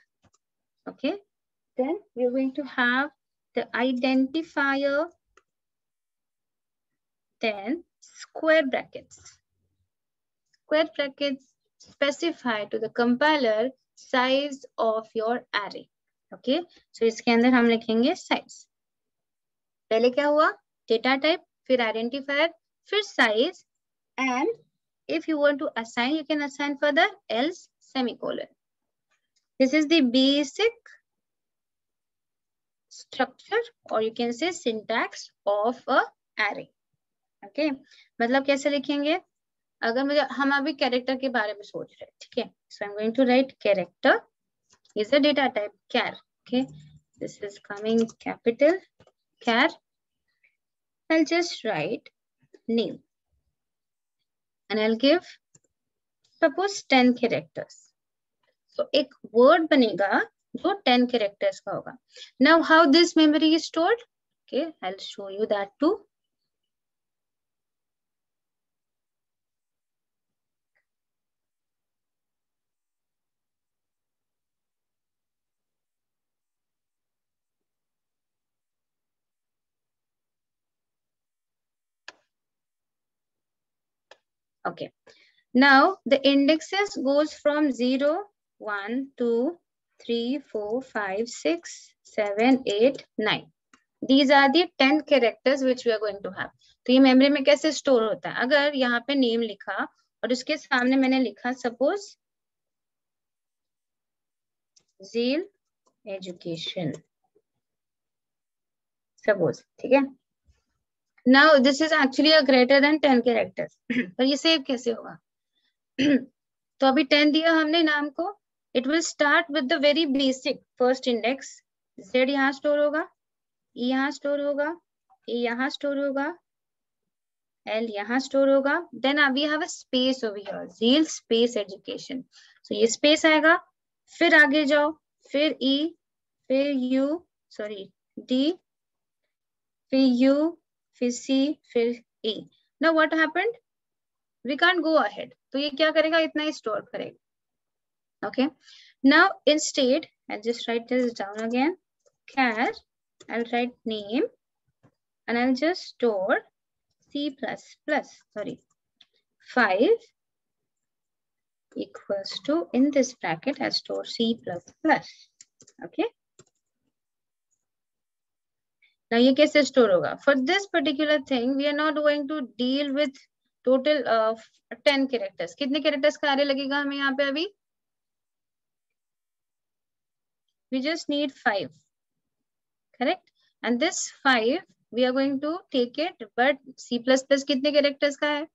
Okay. Then we're going to have the identifier, then square brackets. Square brackets specify to the compiler size of your array. Okay. So इसके अंदर हम लिखेंगे size. पहले क्या हुआ? Data type, फिर identifier, फिर size, and if you want to assign, you can assign further, else semicolon. This is the basic structure, or you can say syntax of a array. Okay. मतलब कैसे लिखेंगे? अगर मुझे, हम अभी character के बारे में सोच रहे हैं, ठीक है? So I'm going to write character is a data type char. Okay. This is coming capital char. I'll just write name. And I'll give, suppose 10 characters. So एक word बनेगा जो 10 characters का होगा. Now how this memory is stored? Okay, I'll show you that too. Okay. Now the indexes goes from 0, 1, 2, 3, 4, 5, 6, 7, 8, 9. These are the 10 characters which we are going to have. तो ये memory में कैसे store होता है? अगर यहाँ पे नेम लिखा और उसके सामने मैंने लिखा सपोज ज़ील एजुकेशन, सपोज, ठीक है? Now this is actually a greater than 10 characters. पर ये सेव कैसे होगा? तो अभी 10 दिया हमने नाम को. It will start with the very basic first index. Z यहाँ स्टोर होगा, E यहाँ स्टोर होगा, A यहाँ स्टोर होगा, L यहाँ स्टोर होगा. Then we have a space over here, Zeal space education. So ये space आएगा, फिर आगे जाओ, फिर E, फिर U, sorry D, फिर U, फिर C, फिर E. Now what happened? We can't go ahead. तो ये क्या करेगा? इतना ही स्टोर करेगा. Okay. Now instead I'll just write this down again. Char, I'll write name, and I'll just store C++, sorry, 5 equals to, in this bracket, I'll store C++. Okay. Now ये कैसे store होगा? For this particular thing, we are not going to deal with total 10 characters. कितने characters का array लगेगा हमें यहाँ पे अभी? We just need 5. Correct? And this 5, we are going to take it, but C++ कितने characters का है?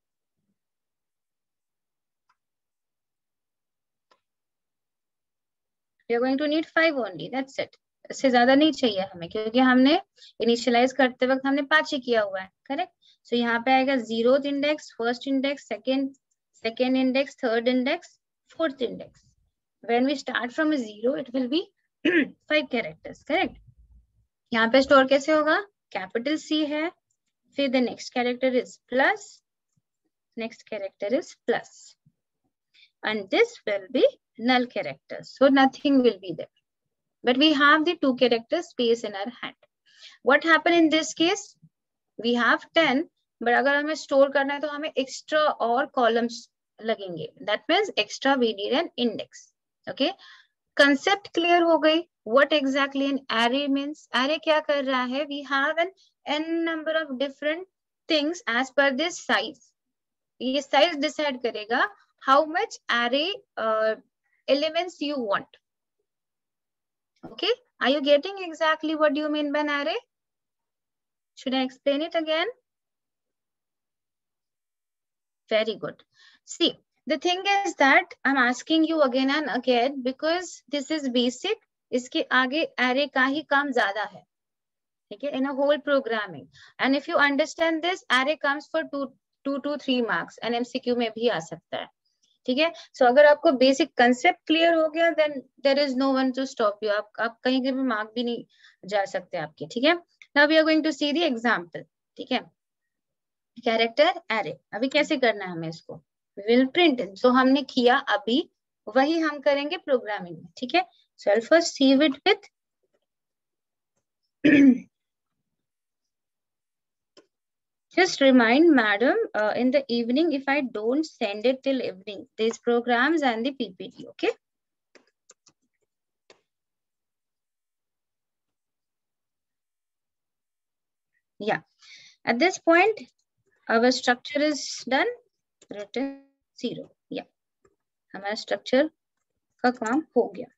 We are going to need 5 only. That's it. इससे ज्यादा नहीं चाहिए हमें, क्योंकि हमने इनिशियलाइज करते वक्त हमने 5 ही किया हुआ है. करेक्ट. सो यहाँ पे आएगा 0th index, 1st index, second index, 3rd index, 4th index. When we start from a 0, it will be 5 characters. Correct. यहाँ पे स्टोर कैसे होगा? कैपिटल C है, फिर the next character is plus, next character is plus, and this will be null characters, so nothing will be there. But we have the 2 character space in our hand. What happened in this case? We have 10, but अगर हमें store करना है तो हमें extra और columns लगेंगे. That means extra we need an index. Okay? Concept clear हो गई? What exactly an array means? Array क्या कर रहा है? We have an n number of different things as per this size. ये size decide करेगा how much array elements you want. Okay, are you getting exactly what do you mean by an array? Should I explain it again? Very good. See, the thing is that I'm asking you again and again because this is basic. इसके आगे array का ही काम ज़्यादा है. ठीक है, in a whole programming. And if you understand this, array comes for 2 to 3 marks and MCQ में भी आ सकता है. ठीक है. सो अगर आपको बेसिक कंसेप्ट क्लियर हो गया, then there is no one to stop you. आप कहीं के भी मार्क भी नहीं जा सकते आपके. ठीक है. Now we are going to see the example. ठीक है. कैरेक्टर एरे अभी कैसे करना है हमें इसको? Will print. सो हमने किया अभी, वही हम करेंगे प्रोग्रामिंग में. ठीक है. So I first see it with just remind madam in the evening if I don't send it till evening, these programs and the PPT. Okay. Yeah. At this point, our structure is done. Written 0. Yeah. हमारा structure का काम हो गया.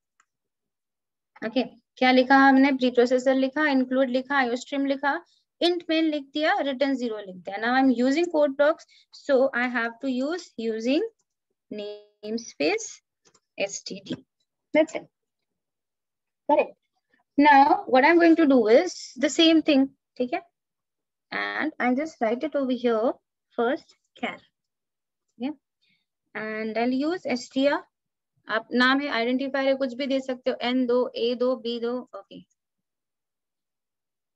Okay. क्या लिखा हमने? preprocessor लिखा, include लिखा, iostream लिखा, int main लिख दिया, return 0 लिख दिया. Now I'm using code blocks, so I have to use using namespace std. That's it. Correct. Now what I'm going to do is the same thing. Okay. And I'll just write it over here first, char. Okay. And I'll use str. आप नाम है, identifier है, कुछ भी दे सकते हो. n दो, a दो, b दो. Okay.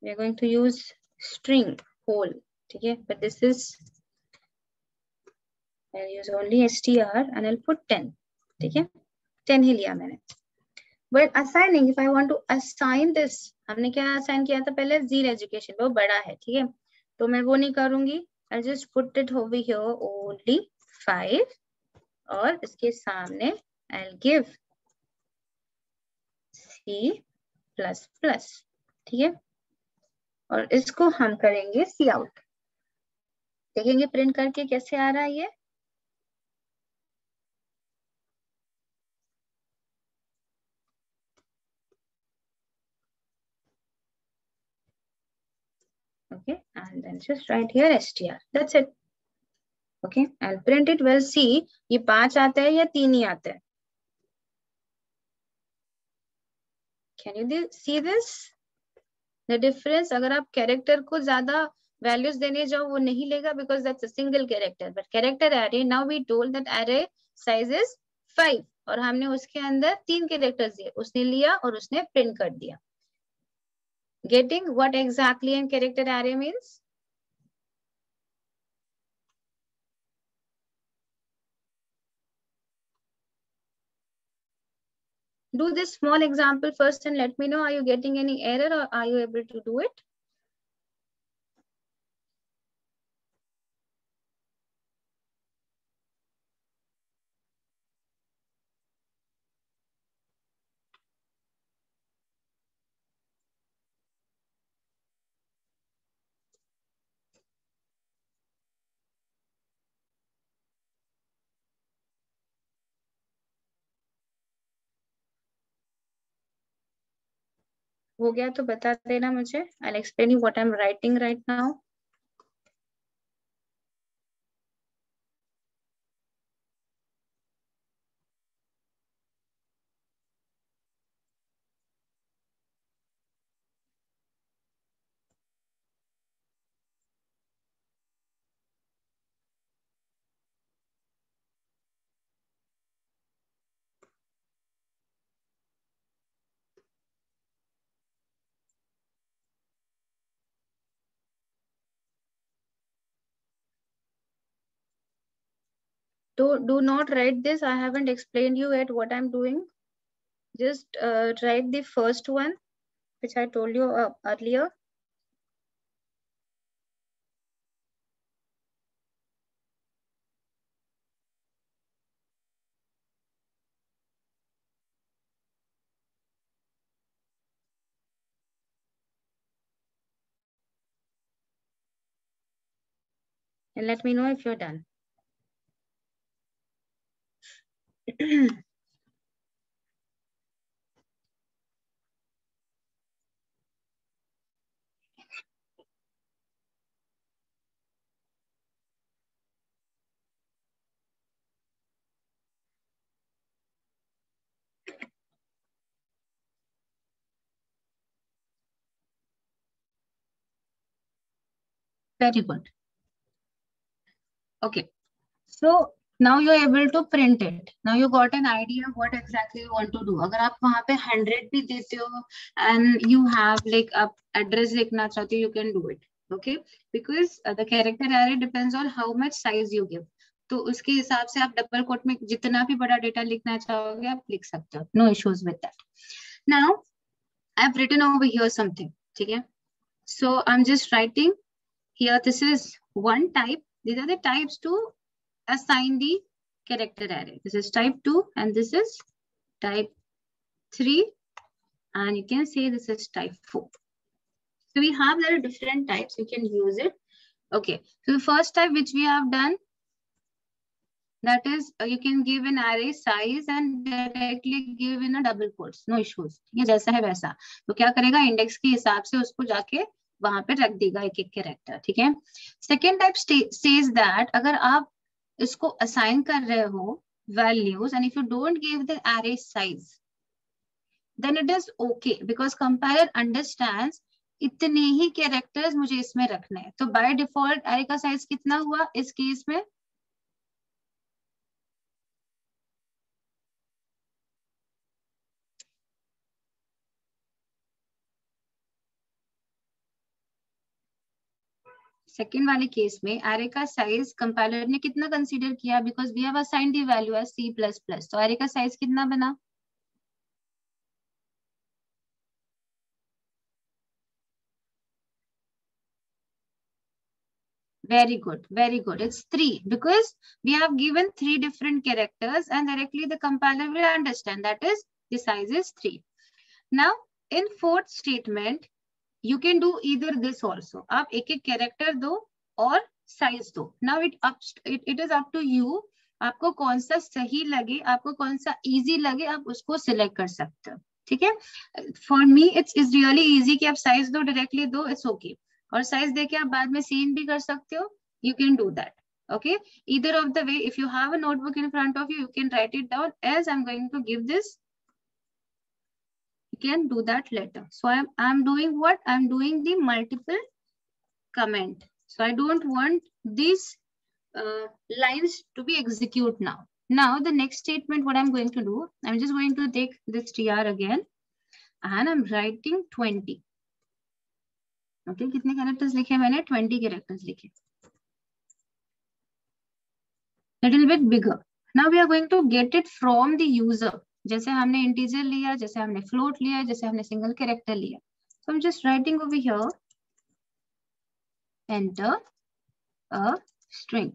We are going to use string whole. ठीक है. But this is, I'll use only str and I'll put 10. ठीक है. 10 ही लिया मैंने. But assigning, if I want to assign this, हमने क्या assign किया था पहले? zero education. वो बड़ा है. ठीक है. तो मैं वो नहीं करूंगी. I'll just put it over here only 5 और इसके सामने I'll give C++. ठीक है. और इसको हम करेंगे सी आउट. देखेंगे प्रिंट करके कैसे आ रहा है ये. Okay, and then just write here str. That's it. Okay, and print it. We'll see ये 5 आता है या 3 ही आता है. Can you see this? The difference. अगर आप कैरेक्टर को ज्यादा वैल्यूज देने जाओ वो नहीं लेगा, because that's a single character. But character array, now we told that array size is 5 और हमने उसके अंदर 3 कैरेक्टर्स दिए. उसने लिया और उसने प्रिंट कर दिया. Getting what exactly a character array means? Do this small example first and let me know, are you getting any error or are you able to do it? हो गया तो बता देना मुझे. I'll explain you what I'm writing right now. Do not write this. I haven't explained you yet what I'm doing. Just write the first one, which I told you earlier. And let me know if you're done. Very good. Okay. So now you're able to print it. Now you got an idea of what exactly you want to do. अगर आप वहाँ पे 100 भी देते हो and you have like आप address लिखना चाहते हो, you can do it. Okay, because the character array depends on how much size you give. तो उसके हिसाब से आप डबल कोट में जितना भी बड़ा डेटा लिखना चाहोगे आप लिख सकते हो. No issues with that. Now I've written over here something. ठीक है? So I'm just writing here. This is one type. These are the types to assign the character array. This is type 2 and this is type 3 and you can say this is type 4. So we have there are different types, you can use it. Okay, so the first type which we have done, that is you can give an array size and directly give in a double quotes, no issues. ये जैसा है वैसा. तो क्या करेगा, index के हिसाब से उसको जाके वहां पे रख देगा एक एक कैरेक्टर. ठीक है. सेकेंड टाइप says that अगर आप इसको असाइन कर रहे हो values and if you don't give the array size then it is okay because compiler understands इतने ही कैरेक्टर्स मुझे इसमें रखने हैं. तो बाय डिफॉल्ट array का साइज कितना हुआ इस केस में? सेकेंड वाले केस में array का साइज कंपाइलर ने कितना कंसीडर किया because we have assigned the value as C++. तो array का साइज कितना बना? Very good, very good. It's 3 because we have given 3 different characters and directly the compiler will understand that is the size is 3. Now in fourth statement you can do either this also. आप एक एक character दो और size दो. Now it is up to you. आपको कौन सा सही लगे, आपको कौन सा easy लगे, आप उसको select कर सकते हो. ठीक है. For me it's really easy कि आप size दो directly दो, it's okay. और साइज देके आप बाद में सीन भी कर सकते हो. You can do that. Okay, either of the way. If you have a notebook in front of you, you can write it down. As I'm going to give this, you can do that later. So I'm doing what? I'm doing the multiple comment. So I don't want these lines to be executed now. Now the next statement, what I'm going to do, I'm just going to take this tr again and I'm writing 20. Okay, कितने characters लिखे मैंने? 20 characters लिखे. Little bit bigger. Now we are going to get it from the user. जैसे हमने integer लिया, जैसे हमने float लिया, जैसे हमने सिंगल कैरेक्टर लिया. So I'm just writing over here, enter a string.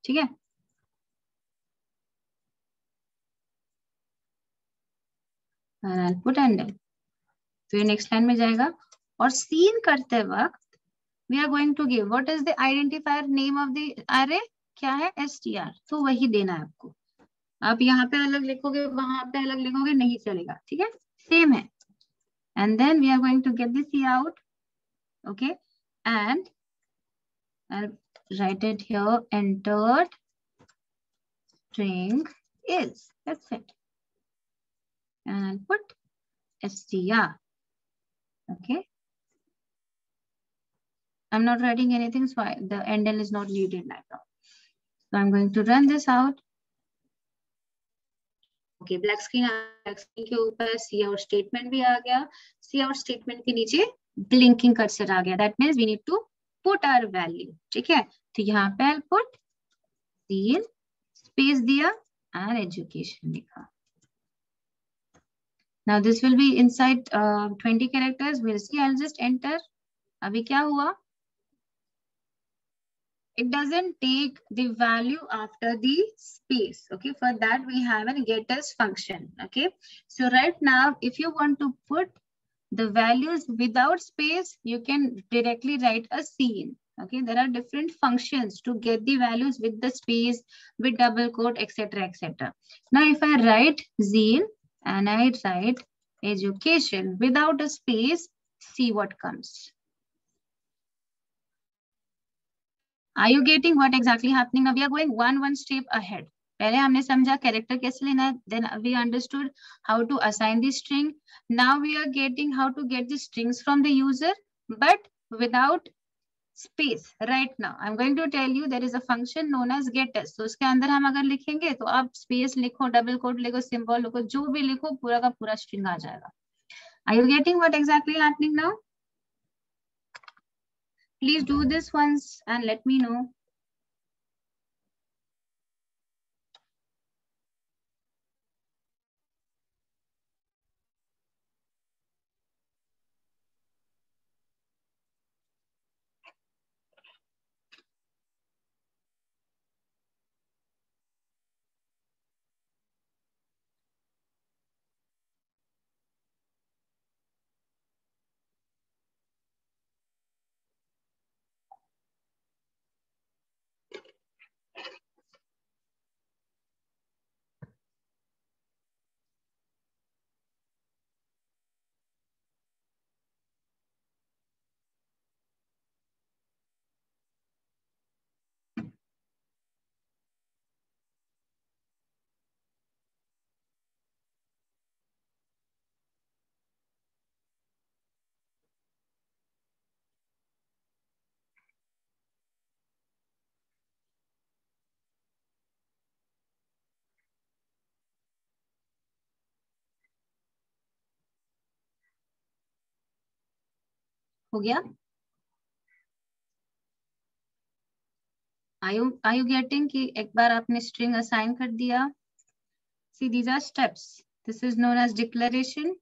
ठीक है. And I'll put enter. तो ये नेक्स्ट लाइन में जाएगा. और सीन करते वक्त we are going to give what is the identifier name of the array. क्या है? str. तो वही देना है आपको. आप यहाँ पे अलग लिखोगे, वहां पे अलग लिखोगे, नहीं चलेगा. ठीक है, सेम है. And then we are going to get the C out. Okay, and I'll write it here, entered string is. That's it. And I'll put str. Okay, I'm not writing anything, so the endl is not needed right now. So I'm going to run this out. Okay, black screen के ऊपर सी out statement भी आ गया. सी out statement के नीचे blinking cursor आ गया. That means we need to put our value. ठीक है, तो यहाँ पे I'll put सीन स्पेस दिया एंड एजुकेशन लिखा. Now this will be inside 20 characters. We'll see. I'll just enter. अभी क्या हुआ? It doesn't take the value after the space. Okay, for that we have a getters function. Okay, so right now if you want to put the values without space, you can directly write a scene. Okay, there are different functions to get the values with the space, with double quote, etc, etc. Now if I write zine and I write education without a space, see what comes. Are you getting what exactly happening? Now we are going one step ahead. पहले हमने समझा character कैसे लेना है. Then we understood how to assign the string. Now we are getting how to get the strings from the user, but without space. Right now I'm going to tell you there is a function known as getters. So उसके अंदर हम अगर लिखेंगे तो आप space लिखो, double quote लिखो, symbol लिखो, जो भी लिखो पूरा का पूरा string आ जाएगा. Are you getting what exactly happening now? Please do this once and let me know. हो गया? Are you getting कि एक बार आपने string assign कर दिया? See, these are steps. This is known as declaration.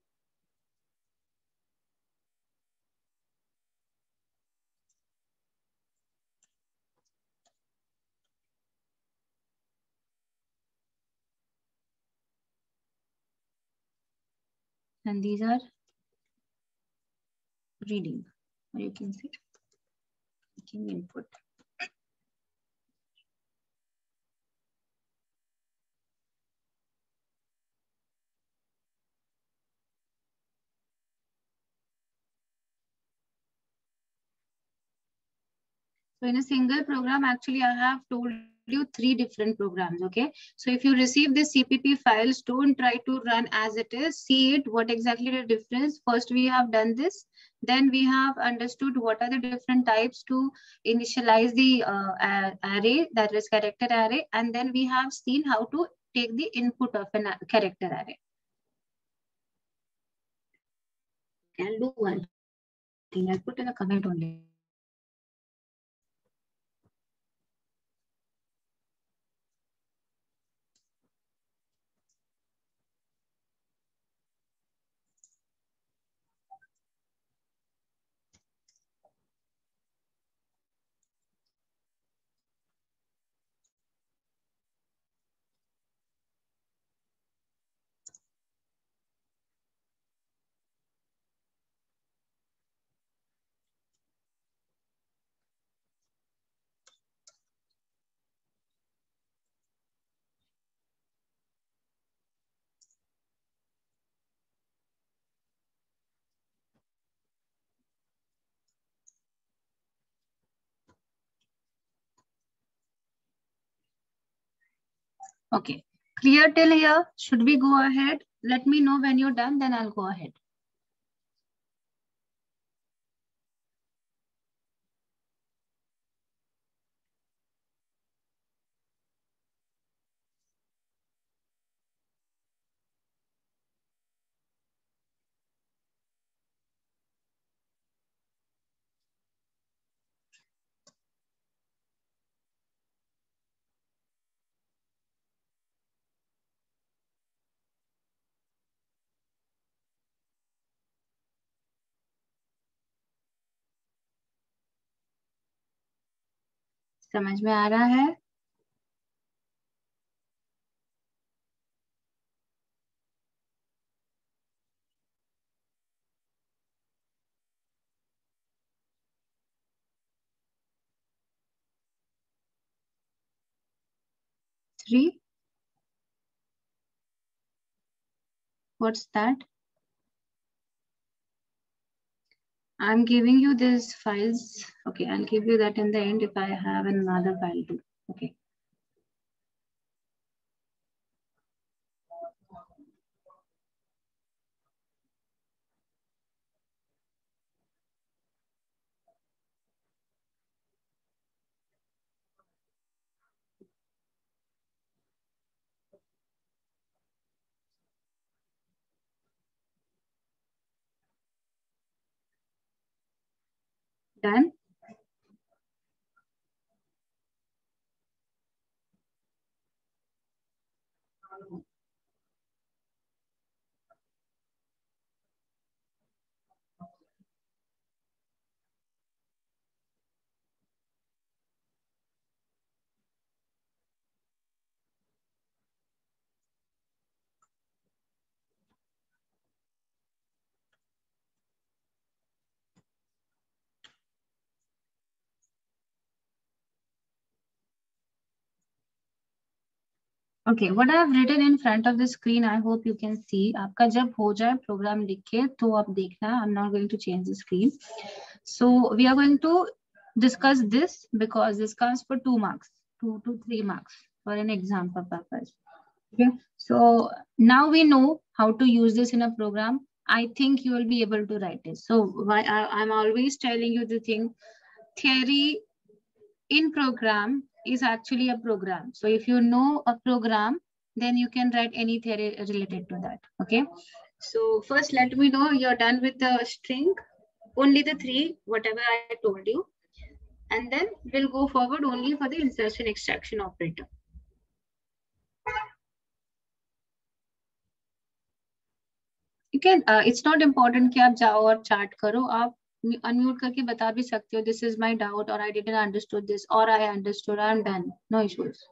And these are reading, or you can say taking input. So in a single program, actually, I have told you 3 different programs. Okay. So if you receive this CPP files, don't try to run as it is. See it, what exactly the difference. First, we have done this. Then we have understood what are the different types to initialize the array, that is character array. And then we have seen how to take the input of a character array. I'll do one thing. I'll put in a comment only. Okay, clear till here? Should we go ahead? Let me know when you're done, then I'll go ahead. समझ में आ रहा है? Three. What's that? I'm giving you these files. Okay, I'll give you that in the end if I have another file too. Okay. Done? Okay, what I have written in front of the screen, I hope you can see. आपका जब हो जाए program लिखे तो आप देखना. I'm not going to change the screen. So we are going to discuss this because this comes for 2 marks, 2 to 3 marks for an exam purpose. Okay, so now we know how to use this in a program. I think you will be able to write it. So why I'm always telling you the thing, theory in program is actually a program. So if you know a program, then you can write any theory related to that. Okay. So first, let me know you're done with the string, only the 3, whatever I told you. And then we'll go forward only for the insertion extraction operator. You can, it's not important कि आप जाओ और chart करो. आप unmute करके बता भी सकते हो, this is my doubt, or I didn't understood this, or I understood, I'm done. No issues.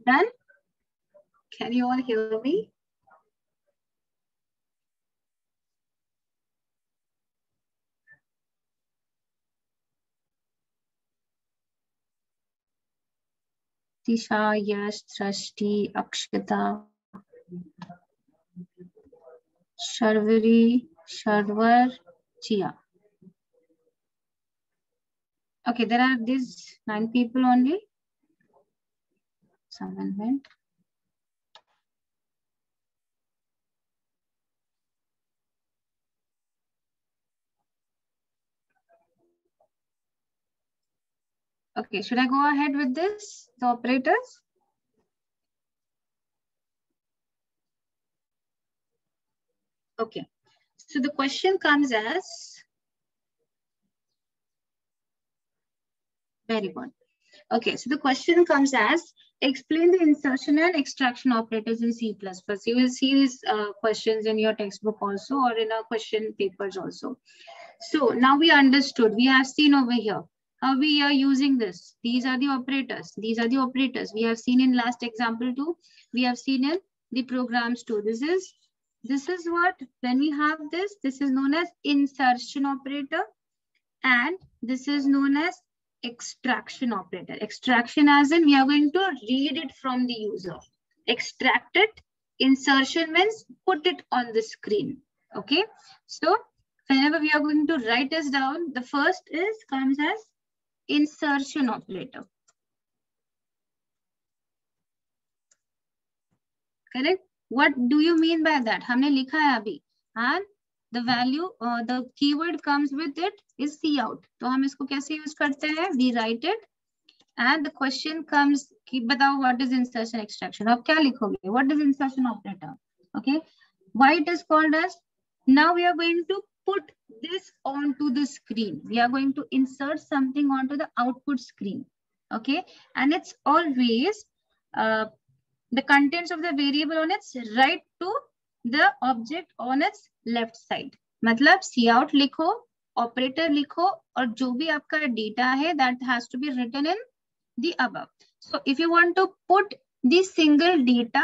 Done? Can you all hear me? Tisha, Yash, Srishti, Akshita, Sharvari, Sharwar, Chia. Okay, there are these 9 people only. Someone went. Okay, should I go ahead with this, the operators? Okay, so the question comes as, very good. Okay, so the question comes as, explain the insertion and extraction operators in C++. You will see these questions in your textbook also, or in our question papers also. So now we understood, we have seen over here how we are using this. These are the operators. These are the operators. We have seen in last example too. We have seen in the programs too. This is what, when we have this is known as insertion operator, and this is known as extraction operator. Extraction as in we are going to read it from the user. Extract it. Insertion means put it on the screen. Okay. So whenever we are going to write this down, the first comes as insertion operator. Correct? What do you mean by that? हमने लिखा है अभी. And the value, the keyword comes with it is cout. तो हम इसको कैसे use करते हैं? We write it. And the question comes कि बताओ what is insertion extraction? आप क्या लिखोगे? What is insertion operator? Okay. Why it is called as? Now we are going to put this onto the screen. We are going to insert something onto the output screen. Okay. And it's always the contents of the variable on its right to the object on its left side. मतलब cout लिखो, operator लिखो, और जो भी आपका data है that has to be written in the above. So if you want to put the single data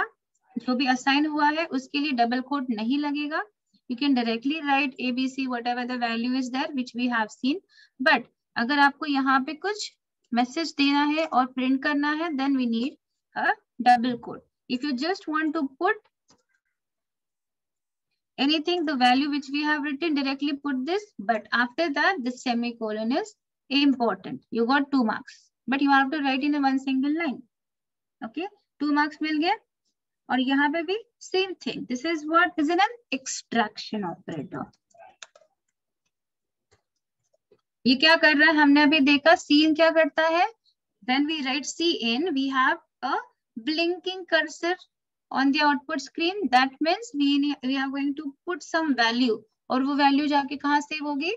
जो भी assign हुआ है उसके लिए double quote नहीं लगेगा. You can directly write ABC whatever the value is there which we have seen. But अगर आपको यहाँ पे कुछ message देना है और print करना है then we need a double quote. If you just want to put anything, the value which we have written, directly put this, but after that the semicolon is important. You got 2 marks, but you have to write in a one single line. Okay, 2 marks मिल गए. और यहाँ पे भी same thing. This is what is an extraction operator. ये क्या कर रहा है हमने अभी देखा. Cin क्या करता है? When we write Cin, we have a blinking cursor on the output screen. That means we are going to put some value, और वो value जाके कहाँ save होगी?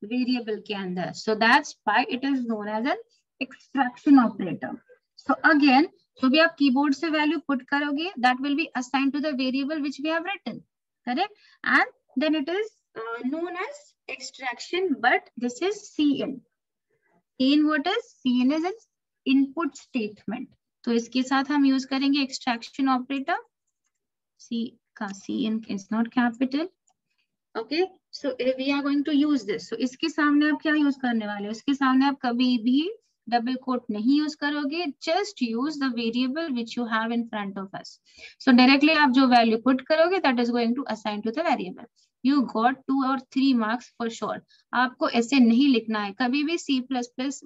Variable के अंदर. So that's why it is known as an extraction operator. So again, जो भी आप keyboard से value put करोगे, that will be assigned to the variable which we have written. Correct? And then it is known as extraction, but this is Cin. Cin what is? Cin is an input statement. तो इसके साथ हम use करेंगे extraction operator. Cin is not capital. Okay, so we are going to use this. So इसके सामने आप क्या use करने वाले हो? इसके सामने आप कभी भी double quote नहीं use करोगे. Just use the variable which you have in front of us. So directly आप जो value put करोगे, that is going to assign to the variable. You got 2 or 3 marks for sure. आपको ऐसे नहीं लिखना है. कभी भी C++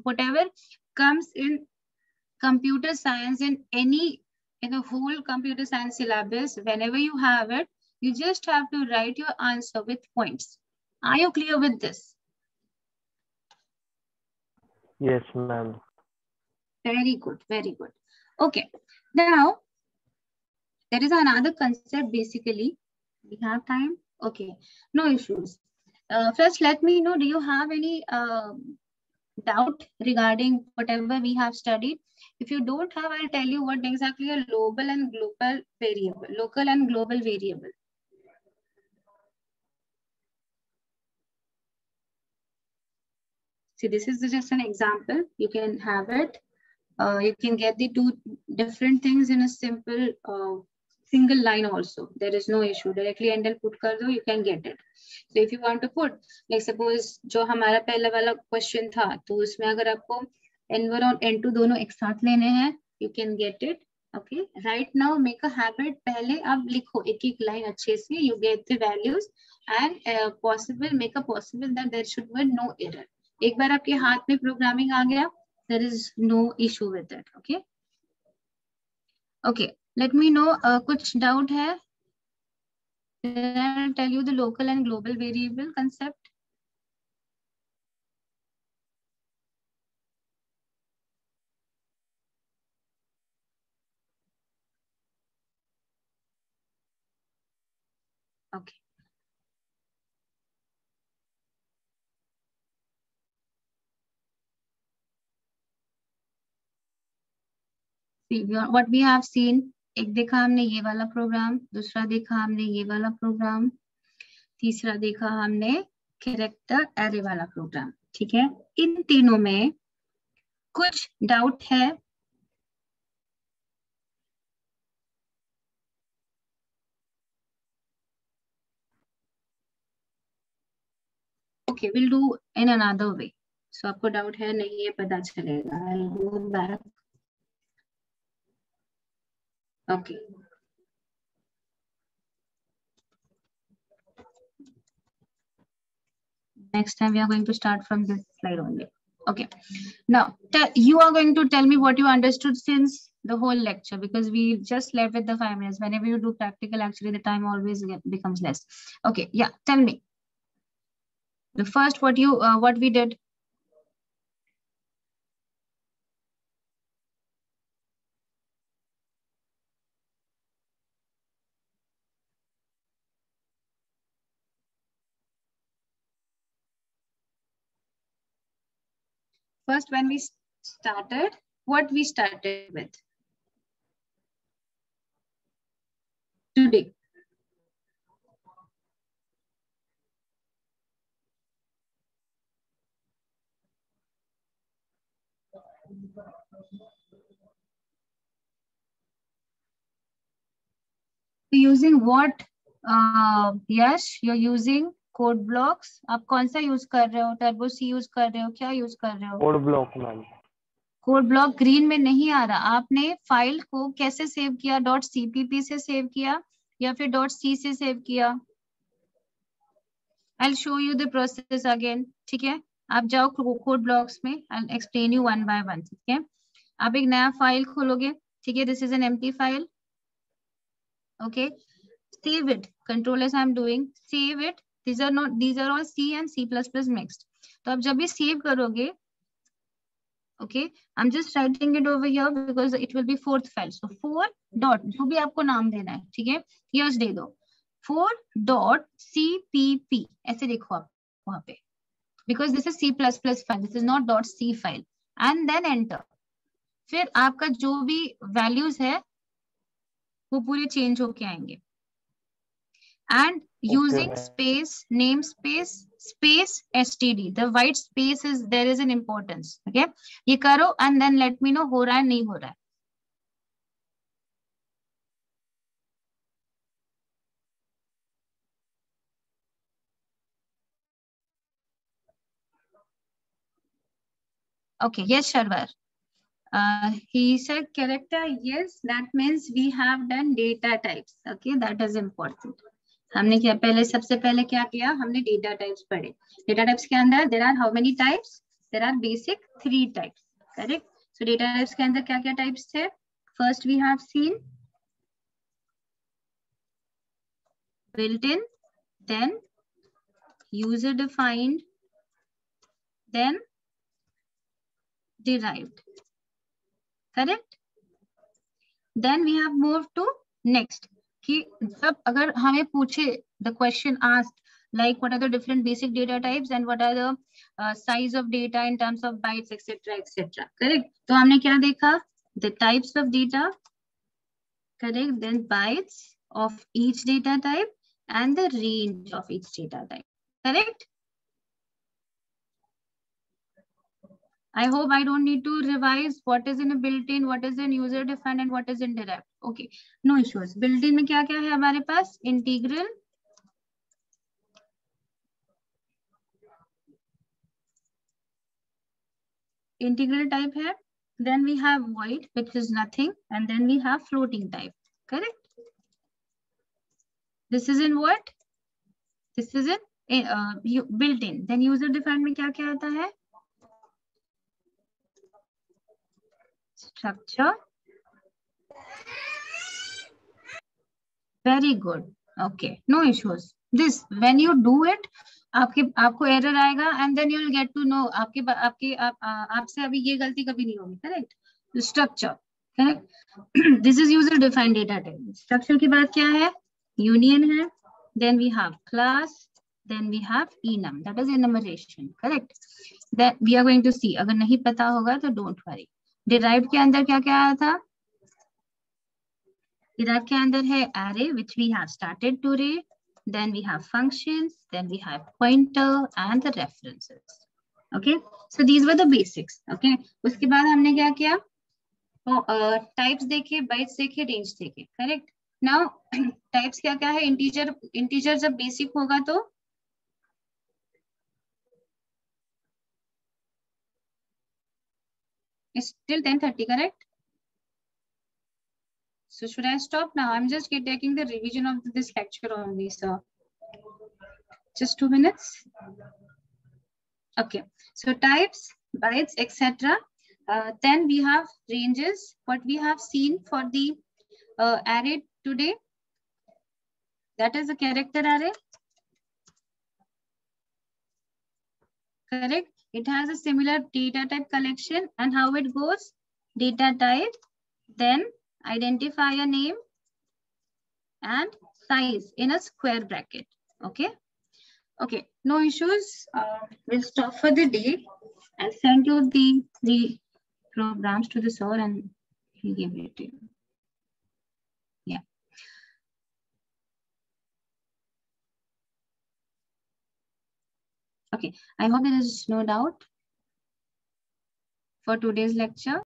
whatever comes in computer science, in the whole computer science syllabus, whenever you have it, you just have to write your answer with points. Are you clear with this? Yes, ma'am. Very good, very good. Okay, now there is another concept basically. We have time? Okay, no issues. First, let me know, do you have any doubt regarding whatever we have studied? If you don't have, I'll tell you what exactly a local and global variable. See, this is just an example. You can have it. You can get the 2 different things in a simple single line also. There is no issue. Directly handle put kar do, you can get it. So if you want to put, like suppose जो हमारा पहला वाला question था, तो उसमें अगर आपको n1 और n2 दोनों एक साथ लेने हैं, you can get it. Okay. Right now, make a habit. पहले आप लिखो एक line अच्छे से. You get the values and make a possible that there should be no error. एक बार आपके हाथ में programming आ गया, there is no issue with it. Okay. Okay. Let me know. कुछ doubt है? Then I'll tell you the local and global variable concept. Okay. What we have seen, एक देखा हमने ये वाला प्रोग्राम, दूसरा देखा हमने ये वाला प्रोग्राम, तीसरा देखा हमने कैरेक्टर एरे वाला प्रोग्राम। ठीक है, इन तीनों में कुछ डाउट है? Okay, will do in another way. So आपको डाउट है नहीं, ये पता चलेगा। I'll go back. Okay. Next time we are going to start from this slide only. Okay. Now you are going to tell me what you understood since the whole lecture, because we just left with the 5 minutes. Whenever you do practical, actually the time always becomes less. Okay. Yeah. Tell me. The first, what we did. First, when we started, what we started with today. Using what? Yes, you're using code blocks. आप कौन सा use कर रहे हो? Turbo सी use कर रहे हो? क्या यूज कर रहे हो? Code block ma'am. Code block green में नहीं आ रहा। आपने फाइल को कैसे सेव किया? .cpp से सेव किया या फिर .c से सेव किया? I'll show you the process again. ठीक है, आप जाओ कोड ब्लॉक्स में, I'll explain you one by one. ठीक है, आप एक नया फाइल खोलोगे। ठीक है, this is an empty file. Okay, save it. Control as I'm doing, save it. These are all C and C++ mixed. तो आप जब भी सेव करोगे, okay, I'm just writing it over here because it will be fourth file. So 4 dot, जो भी आपको नाम देना है, ठीक है, यस दे दो, 4.cpp ऐसे देखो आप वहां पे, because this is C++ file, this is not .c file, and then enter. फिर आपका जो भी वैल्यूज है वो पूरे चेंज होके आएंगे। And using space, namespace, space, std, the white space is, there is an importance. Okay, ये करो and then let me know हो रहा है नहीं हो रहा है। Okay, yes, Sharwar. He said character. Yes, that means we have done data types. Okay, that is important. हमने क्या पहले, सबसे पहले क्या किया? हमने डेटा टाइप्स पढ़े। डेटा टाइप्स के अंदर there are how many types? There are basic 3 types. Correct. So data types के अंदर क्या क्या टाइप्स थे? First we have seen built in, then user defined, then derived. Correct. Then we have moved to next, कि जब अगर हमें पूछे the question asked like what are the different basic data types and what are the size of data in terms of bytes etc etc. Correct. तो हमने क्या देखा? The types of data, correct, then bytes of each data type and the range of each data type. Correct. I hope I don't need to revise what is in a built-in, what is in user-defined, and what is in derived. Okay, no issues. Built-in में क्या क्या है हमारे पास? Integral, integral type है. Then we have void, which is nothing, and then we have floating type. Correct. This is in what? This is in built-in. Then user-defined में क्या क्या आता है? Structure. Very good. Okay, no issues. This, when you do it, आपको error आएगा and then you'll get to know आपसे अभी ये गलती कभी नहीं होगी। Correct. Structure, correct. This is user defined data type. Structure के बाद क्या है? यूनियन है, then we have class, then we have enum, that is enumeration. Correct. That we are going to see. अगर नहीं पता होगा तो don't worry. Derived के अंदर क्या क्या आया था? इधर के अंदर है array which we have started today. Then we have functions. Then we have pointer and the references. Okay. So these were the basics. Okay. उसके बाद हमने क्या किया? टाइप्स देखे, बाइट्स देखे, रेंज देखे. करेक्ट. नाउ टाइप्स क्या क्या है? इंटीजर जब बेसिक होगा तो till 10:30, correct? So should I stop now? I'm just taking the revision of this lecture only, sir. Just 2 minutes. Okay. So types, bytes, etc. Then we have ranges. What we have seen for the array today, that is a character array. Correct. It has a similar data type collection, and how it goes: data type, then identifier name and size in a square bracket. Okay. Okay, no issues. We'll stop for the day. I'll send you the programs to the sir and he'll give it to you. Yeah. Okay, I hope there is no doubt for today's lecture.